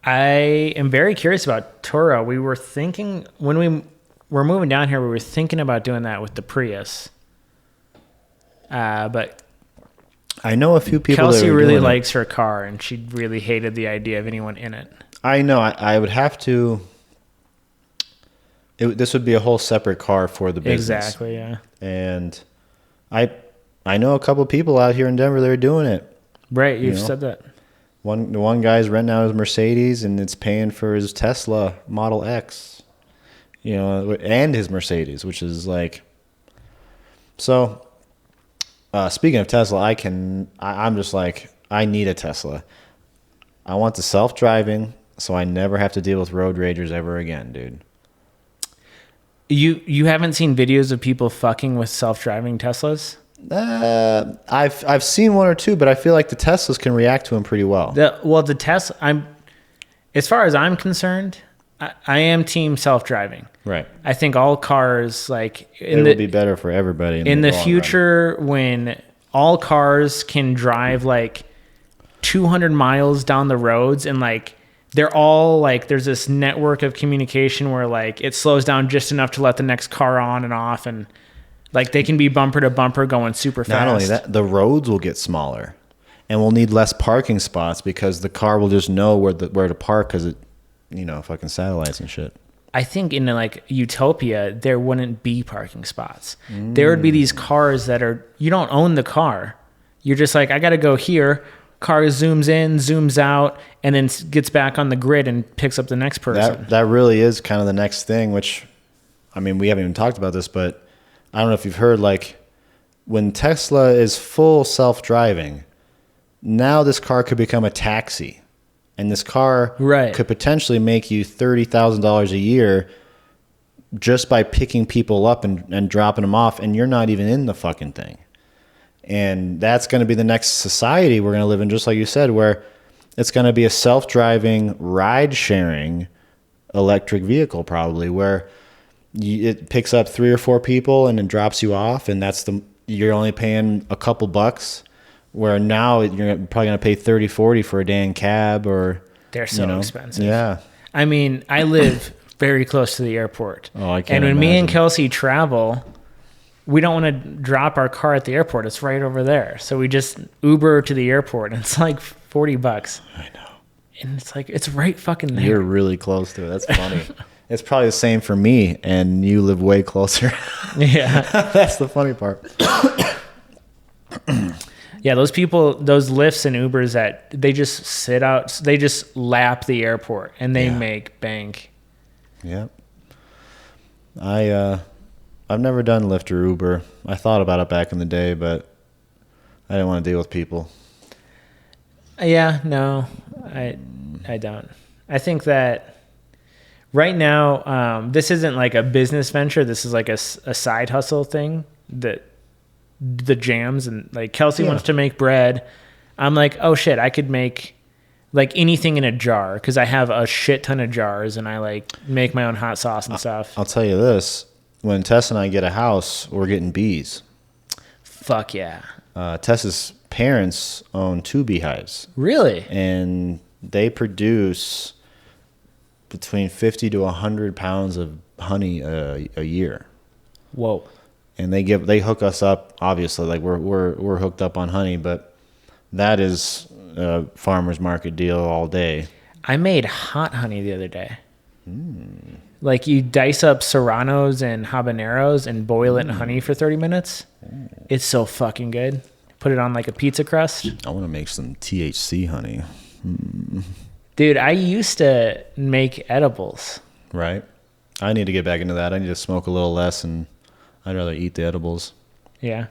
Speaker 3: I am very curious about Turo. We were thinking when we were moving down here, we were thinking about doing that with the Prius. But
Speaker 1: I know a few people.
Speaker 3: Kelsey really likes her car, and she really hated the idea of anyone in it.
Speaker 1: I know. I would have to. This would be a whole separate car for the business.
Speaker 3: Exactly. Yeah.
Speaker 1: And I know a couple of people out here in Denver that are doing it.
Speaker 3: Right. You've said that.
Speaker 1: One guy's renting out his Mercedes, and it's paying for his Tesla Model X. And his Mercedes, which is like. So, speaking of Tesla, I'm just like, I need a Tesla. I want the self-driving, so I never have to deal with road ragers ever again, dude.
Speaker 3: You haven't seen videos of people fucking with self-driving Teslas?
Speaker 1: I've seen one or two, but I feel like the Teslas can react to them pretty well.
Speaker 3: The Tesla, as far as I'm concerned, I am team self-driving.
Speaker 1: Right.
Speaker 3: I think all cars it
Speaker 1: will be better for everybody
Speaker 3: in the future when all cars can drive like 200 miles down the roads and like they're all like there's this network of communication where like it slows down just enough to let the next car on and off, and like they can be bumper to bumper going super fast.
Speaker 1: Not only that, the roads will get smaller, and we'll need less parking spots because the car will just know where to park because it, fucking satellites and shit.
Speaker 3: I think in like utopia there wouldn't be parking spots. There would be these cars that are you don't own the car. You're just like I got to go here. Car zooms in, zooms out, and then gets back on the grid and picks up the next person.
Speaker 1: That really is kind of the next thing, which, I mean, we haven't even talked about this, but I don't know if you've heard, like, when Tesla is full self-driving, now this car could become a taxi. And this car could potentially make you $30,000 a year just by picking people up and dropping them off, and you're not even in the fucking thing. And that's going to be the next society we're going to live in, just like you said, where it's going to be a self-driving, ride-sharing electric vehicle probably, where it picks up 3 or 4 people and then drops you off, and you're only paying a couple bucks, where now you're probably going to pay 30, 40 for a damn cab or...
Speaker 3: They're so expensive.
Speaker 1: Yeah.
Speaker 3: I mean, I live very close to the airport.
Speaker 1: Oh, I can't
Speaker 3: And when me
Speaker 1: imagine.
Speaker 3: and Kelsey travel... we don't want to drop our car at the airport. It's right over there. So we just Uber to the airport, and it's like $40.
Speaker 1: I know.
Speaker 3: And it's like, it's right fucking there.
Speaker 1: You're really close to it. That's funny. It's probably the same for me, and you live way closer.
Speaker 3: Yeah.
Speaker 1: That's the funny part.
Speaker 3: Yeah, those people, those Lyfts and Ubers that they just sit out, they just lap the airport, and they make bank.
Speaker 1: Yep. I've never done Lyft or Uber. I thought about it back in the day, but I didn't want to deal with people.
Speaker 3: Yeah, no, I don't. I think that right now, this isn't like a business venture. This is like a side hustle thing that the jams, and like Kelsey wants to make bread. I'm like, oh shit, I could make like anything in a jar because I have a shit ton of jars, and I like make my own hot sauce and stuff.
Speaker 1: I'll tell you this. When Tess and I get a house, we're getting bees.
Speaker 3: Fuck yeah.
Speaker 1: Tess's parents own 2 beehives.
Speaker 3: Really?
Speaker 1: And they produce between 50 to 100 pounds of honey a year.
Speaker 3: Whoa.
Speaker 1: And they hook us up, obviously, like we're hooked up on honey, but that is a farmer's market deal all day.
Speaker 3: I made hot honey the other day. Like you dice up serranos and habaneros and boil it in honey for 30 minutes. It's so fucking good. Put it on like a pizza crust.
Speaker 1: I want to make some THC honey.
Speaker 3: Dude, I used to make edibles.
Speaker 1: Right? I need to get back into that. I need to smoke a little less, and I'd rather eat the edibles.
Speaker 3: Yeah.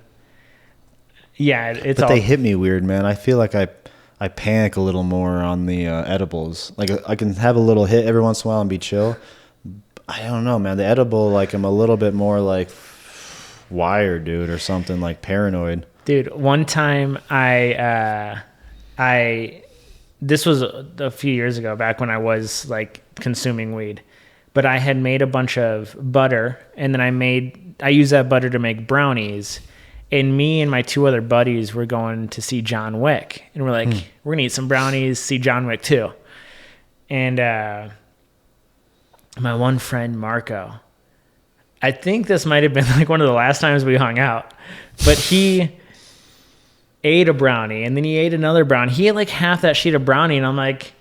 Speaker 3: Yeah,
Speaker 1: but they hit me weird, man. I feel like I panic a little more on the edibles. Like I can have a little hit every once in a while and be chill. I don't know, man. The edible, like I'm a little bit more like wired, dude, or something, like paranoid.
Speaker 3: Dude, one time this was a few years ago, back when I was like consuming weed, but I had made a bunch of butter, and then I used that butter to make brownies. And me and my 2 other buddies were going to see John Wick, and we're like, we're gonna eat some brownies, see John Wick 2. And my one friend Marco, I think this might have been like one of the last times we hung out, but he ate a brownie, and then he ate another brownie. He ate like half that sheet of brownie, and I'm like,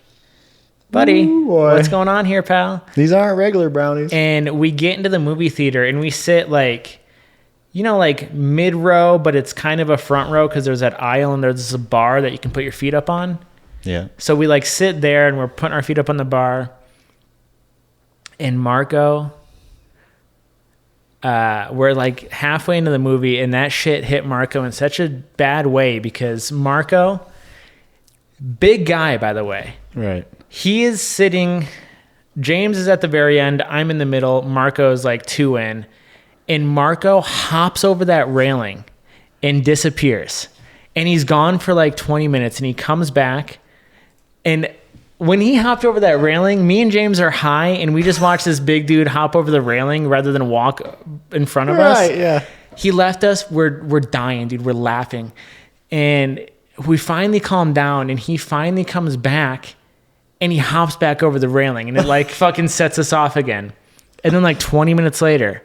Speaker 3: buddy, what's going on here, pal?
Speaker 1: These aren't regular brownies.
Speaker 3: And we get into the movie theater, and we sit like, you know, like mid row, but it's kind of a front row because there's that aisle and there's a bar that you can put your feet up on.
Speaker 1: Yeah.
Speaker 3: So we like sit there, and we're putting our feet up on the bar. And Marco, we're like halfway into the movie, and that shit hit Marco in such a bad way because Marco, big guy, by the way.
Speaker 1: Right.
Speaker 3: He is sitting, James is at the very end, I'm in the middle, Marco's like 2 in, and Marco hops over that railing and disappears. And he's gone for like 20 minutes, and he comes back, and when he hopped over that railing, me and James are high, and we just watched this big dude hop over the railing rather than walk in front of us.
Speaker 1: Right, yeah.
Speaker 3: He left us. We're dying, dude. We're laughing. And we finally calm down, and he finally comes back, and he hops back over the railing, and it like fucking sets us off again. And then like 20 minutes later,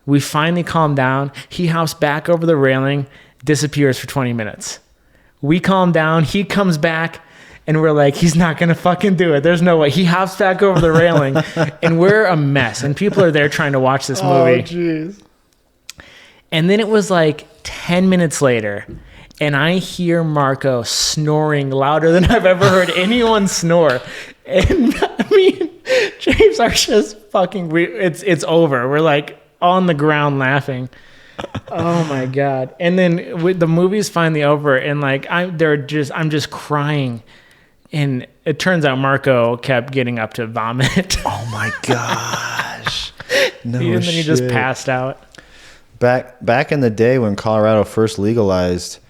Speaker 3: we finally calm down. He hops back over the railing, disappears for 20 minutes. We calm down. He comes back. And we're like, he's not going to fucking do it. There's no way. He hops back over the railing, and we're a mess. And people are there trying to watch this movie.
Speaker 1: Oh, jeez.
Speaker 3: And then it was like 10 minutes later, and I hear Marco snoring louder than I've ever heard anyone snore. And me and James are just fucking, it's over. We're like on the ground laughing. Oh my God. And then the movie's finally over, and like I'm just crying. And it turns out Marco kept getting up to vomit.
Speaker 1: Oh my gosh. No
Speaker 3: And then
Speaker 1: shit.
Speaker 3: he just passed out.
Speaker 1: Back in the day when Colorado first legalized,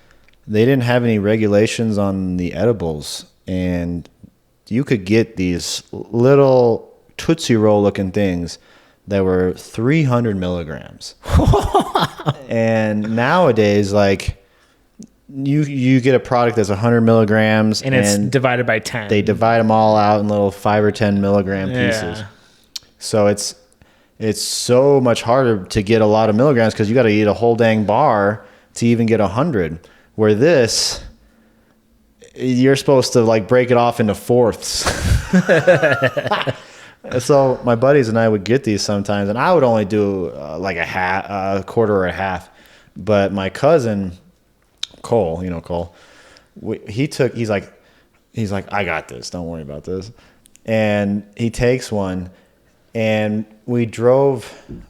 Speaker 1: they didn't have any regulations on the edibles, and you could get these little Tootsie Roll looking things that were 300 milligrams. And nowadays, like, you get a product that's 100 milligrams,
Speaker 3: and it's divided by 10.
Speaker 1: They divide them all out in little 5 or 10 milligram pieces.
Speaker 3: Yeah.
Speaker 1: So it's it's so much harder to get a lot of milligrams because you got to eat a whole dang bar to even get 100. Where this, you're supposed to like break it off into fourths. So my buddies and I would get these sometimes, and I would only do like a quarter or a half. But my cousin Cole, Cole, he's like, I got this. Don't worry about this. And he takes one, and we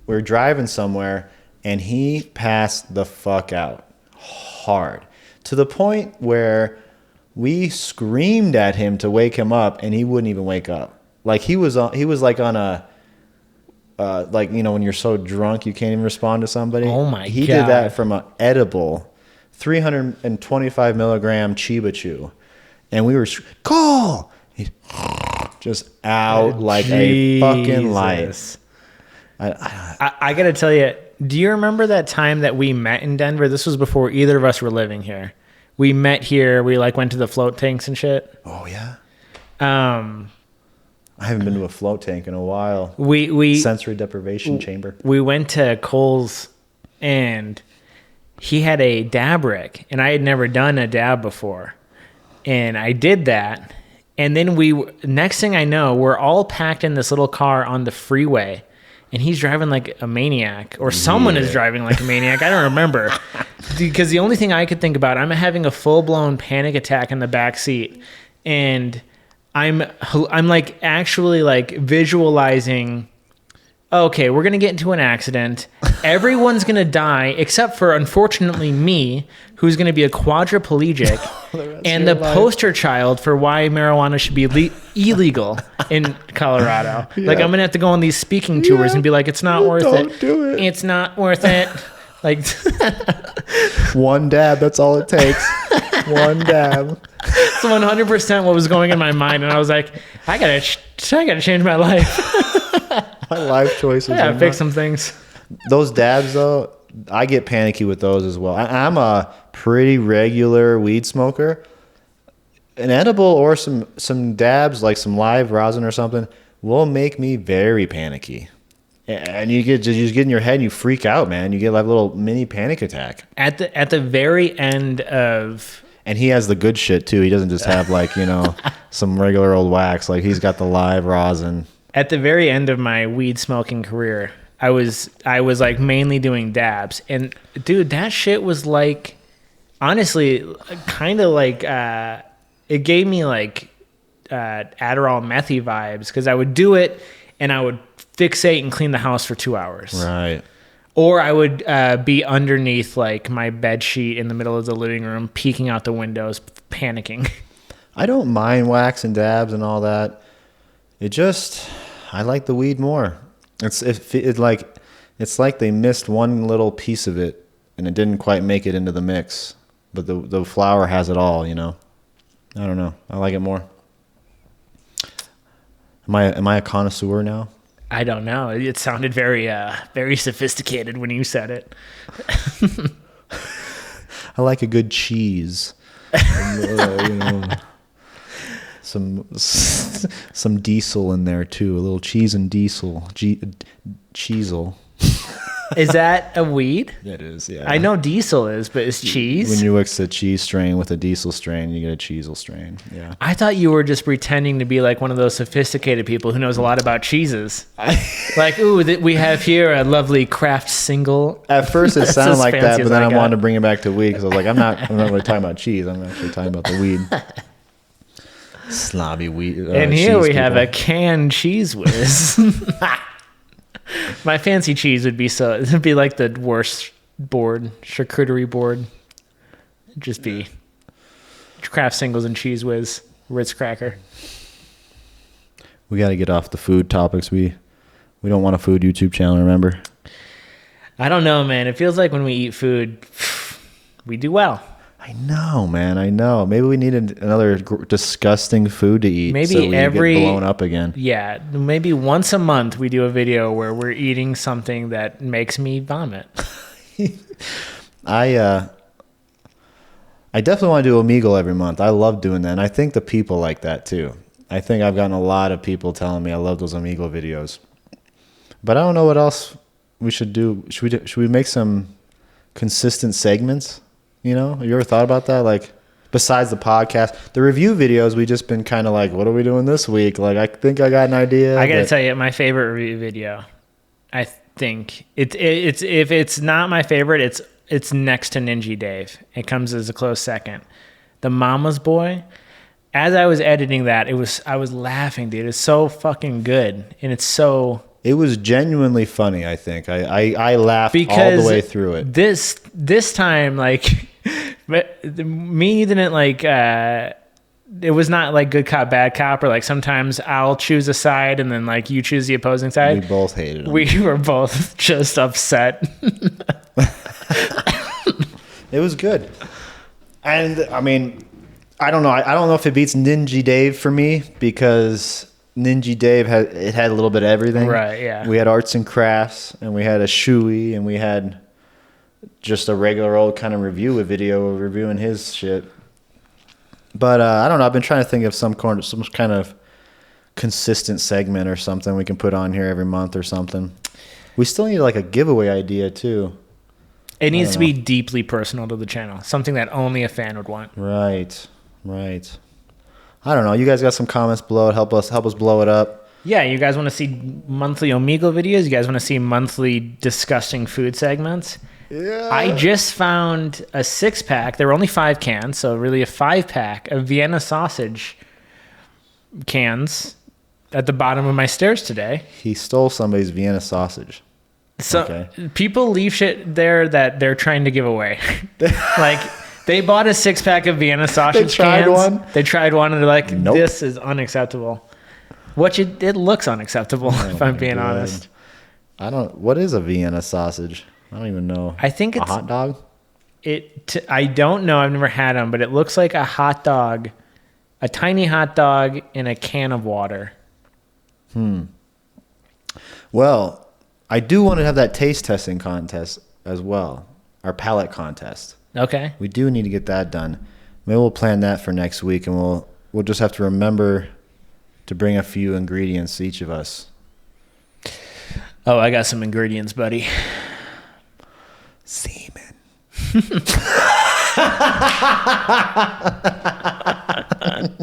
Speaker 1: were driving somewhere, and he passed the fuck out hard to the point where we screamed at him to wake him up, and he wouldn't even wake up. Like he was like on a, when you're so drunk you can't even respond to somebody.
Speaker 3: Oh my God.
Speaker 1: He did that from an edible 325 milligram Chiba Chew. And we were, Cole! He's just out like a fucking light.
Speaker 3: I got to tell you, do you remember that time that we met in Denver? This was before either of us were living here. We met here. We like went to the float tanks and shit.
Speaker 1: Oh, yeah. I haven't been to a float tank in a while.
Speaker 3: We
Speaker 1: sensory deprivation chamber.
Speaker 3: We went to Cole's, and he had a dab rig, and I had never done a dab before, and I did that, and then next thing I know, we're all packed in this little car on the freeway, and he's driving like a maniac, or someone is driving like a maniac. I don't remember, because the only thing I could think about, I'm having a full blown panic attack in the back seat, and I'm like actually like visualizing, okay, we're going to get into an accident. Everyone's going to die except for, unfortunately, me, who's going to be a quadriplegic and the poster child for why marijuana should be illegal in Colorado. Yeah. Like, I'm going to have to go on these speaking tours and be like, it's not worth it.
Speaker 1: Don't do it.
Speaker 3: It's not worth it. Like,
Speaker 1: one dab, that's all it takes. One dab.
Speaker 3: It's 100% what was going in my mind, and I was like, I gotta change my life.
Speaker 1: My life choices.
Speaker 3: I gotta fix some things.
Speaker 1: Those dabs, though, I get panicky with those as well. I'm a pretty regular weed smoker. An edible or some dabs, like some live rosin or something, will make me very panicky. And you just get in your head and you freak out, man. You get like a little mini panic attack.
Speaker 3: At the very end of...
Speaker 1: And he has the good shit, too. He doesn't just have, like, some regular old wax. Like, he's got the live rosin.
Speaker 3: At the very end of my weed smoking career, I was like, mainly doing dabs. And, dude, that shit was, like, honestly, kind of like, it gave me, like, Adderall methy vibes. Because I would do it, and I would fixate and clean the house for 2 hours.
Speaker 1: Right.
Speaker 3: Or I would be underneath like my bed sheet in the middle of the living room, peeking out the windows, panicking.
Speaker 1: I don't mind wax and dabs and all that. I like the weed more. It's like they missed one little piece of it, and it didn't quite make it into the mix. But the flower has it all, I don't know. I like it more. Am I a connoisseur now?
Speaker 3: I don't know. It sounded very, very sophisticated when you said it.
Speaker 1: I like a good cheese. Some diesel in there too. A little cheese and diesel. Cheesel.
Speaker 3: Is that a weed?
Speaker 1: It is, yeah.
Speaker 3: I know diesel is, but is cheese?
Speaker 1: When you mix a cheese strain with a diesel strain, you get a cheesel strain. Yeah.
Speaker 3: I thought you were just pretending to be like one of those sophisticated people who knows a lot about cheeses. Like, ooh, we have here a lovely craft single.
Speaker 1: At first it sounded like that, but then I wanted to bring it back to weed because I was like, I'm not really talking about cheese. I'm actually talking about the weed. Slobby weed.
Speaker 3: And here we have a canned cheese whiz. My fancy cheese would be it'd be like the worst charcuterie board. It'd just be Kraft singles and cheese whiz, Ritz cracker.
Speaker 1: We got to get off the food topics. We don't want a food YouTube channel, remember?
Speaker 3: I don't know, man. It feels like when we eat food, we do well.
Speaker 1: I know, man. I know. Maybe we need another disgusting food to eat.
Speaker 3: Maybe
Speaker 1: so we get blown up again.
Speaker 3: Yeah, maybe once a month we do a video where we're eating something that makes me vomit.
Speaker 1: I definitely want to do Omegle every month. I love doing that, and I think the people like that too. I think I've gotten a lot of people telling me I love those Omegle videos. But I don't know what else we should do. Should we make some consistent segments? You know, you ever thought about that? Like, besides the podcast, the review videos, we just been kind of like, what are we doing this week? Like, I think I got an idea.
Speaker 3: I gotta tell you, my favorite review video. I think it's if it's not my favorite, it's next to Ninja Dave. It comes as a close second. The Mama's Boy. As I was editing that, I was laughing, dude. It's so fucking good, and it's so.
Speaker 1: It was genuinely funny. I think I laughed all the way through it.
Speaker 3: This time, like, but me didn't like. It was not like good cop, bad cop, or like sometimes I'll choose a side and then like you choose the opposing side.
Speaker 1: We both hated him.
Speaker 3: We were both just upset.
Speaker 1: It was good. And I mean, I don't know. I don't know if it beats Ninja Dave for me because Ninja Dave had a little bit of everything.
Speaker 3: Right, yeah.
Speaker 1: We had arts and crafts and we had a shoey and we had just a regular old kind of video reviewing his shit. But I don't know. I've been trying to think of some kind of consistent segment or something we can put on here every month or something. We still need like a giveaway idea too.
Speaker 3: It needs to be deeply personal to the channel. Something that only a fan would want.
Speaker 1: Right. I don't know. You guys got some comments below. Help us blow it up.
Speaker 3: Yeah, you guys want to see monthly Omegle videos? You guys want to see monthly disgusting food segments?
Speaker 1: Yeah.
Speaker 3: I just found a 6-pack. There were only 5 cans, so really a 5-pack of Vienna sausage cans at the bottom of my stairs today.
Speaker 1: He stole somebody's Vienna sausage.
Speaker 3: So
Speaker 1: Okay.
Speaker 3: people leave shit there that they're trying to give away. Like they bought a 6-pack of Vienna sausage cans. They tried one and they're like,
Speaker 1: Nope.
Speaker 3: This is unacceptable. It looks unacceptable, if I'm being
Speaker 1: God.
Speaker 3: honest.
Speaker 1: What is a Vienna sausage? I don't even know.
Speaker 3: I think it's
Speaker 1: a hot dog.
Speaker 3: I don't know. I've never had them, but it looks like a hot dog, a tiny hot dog in a can of water.
Speaker 1: Well, I do want to have that taste testing contest as well. Our palate contest.
Speaker 3: Okay.
Speaker 1: We do need to get that done. Maybe we'll plan that for next week, and we'll just have to remember to bring a few ingredients, each of us.
Speaker 3: Oh, I got some ingredients, buddy.
Speaker 1: Semen.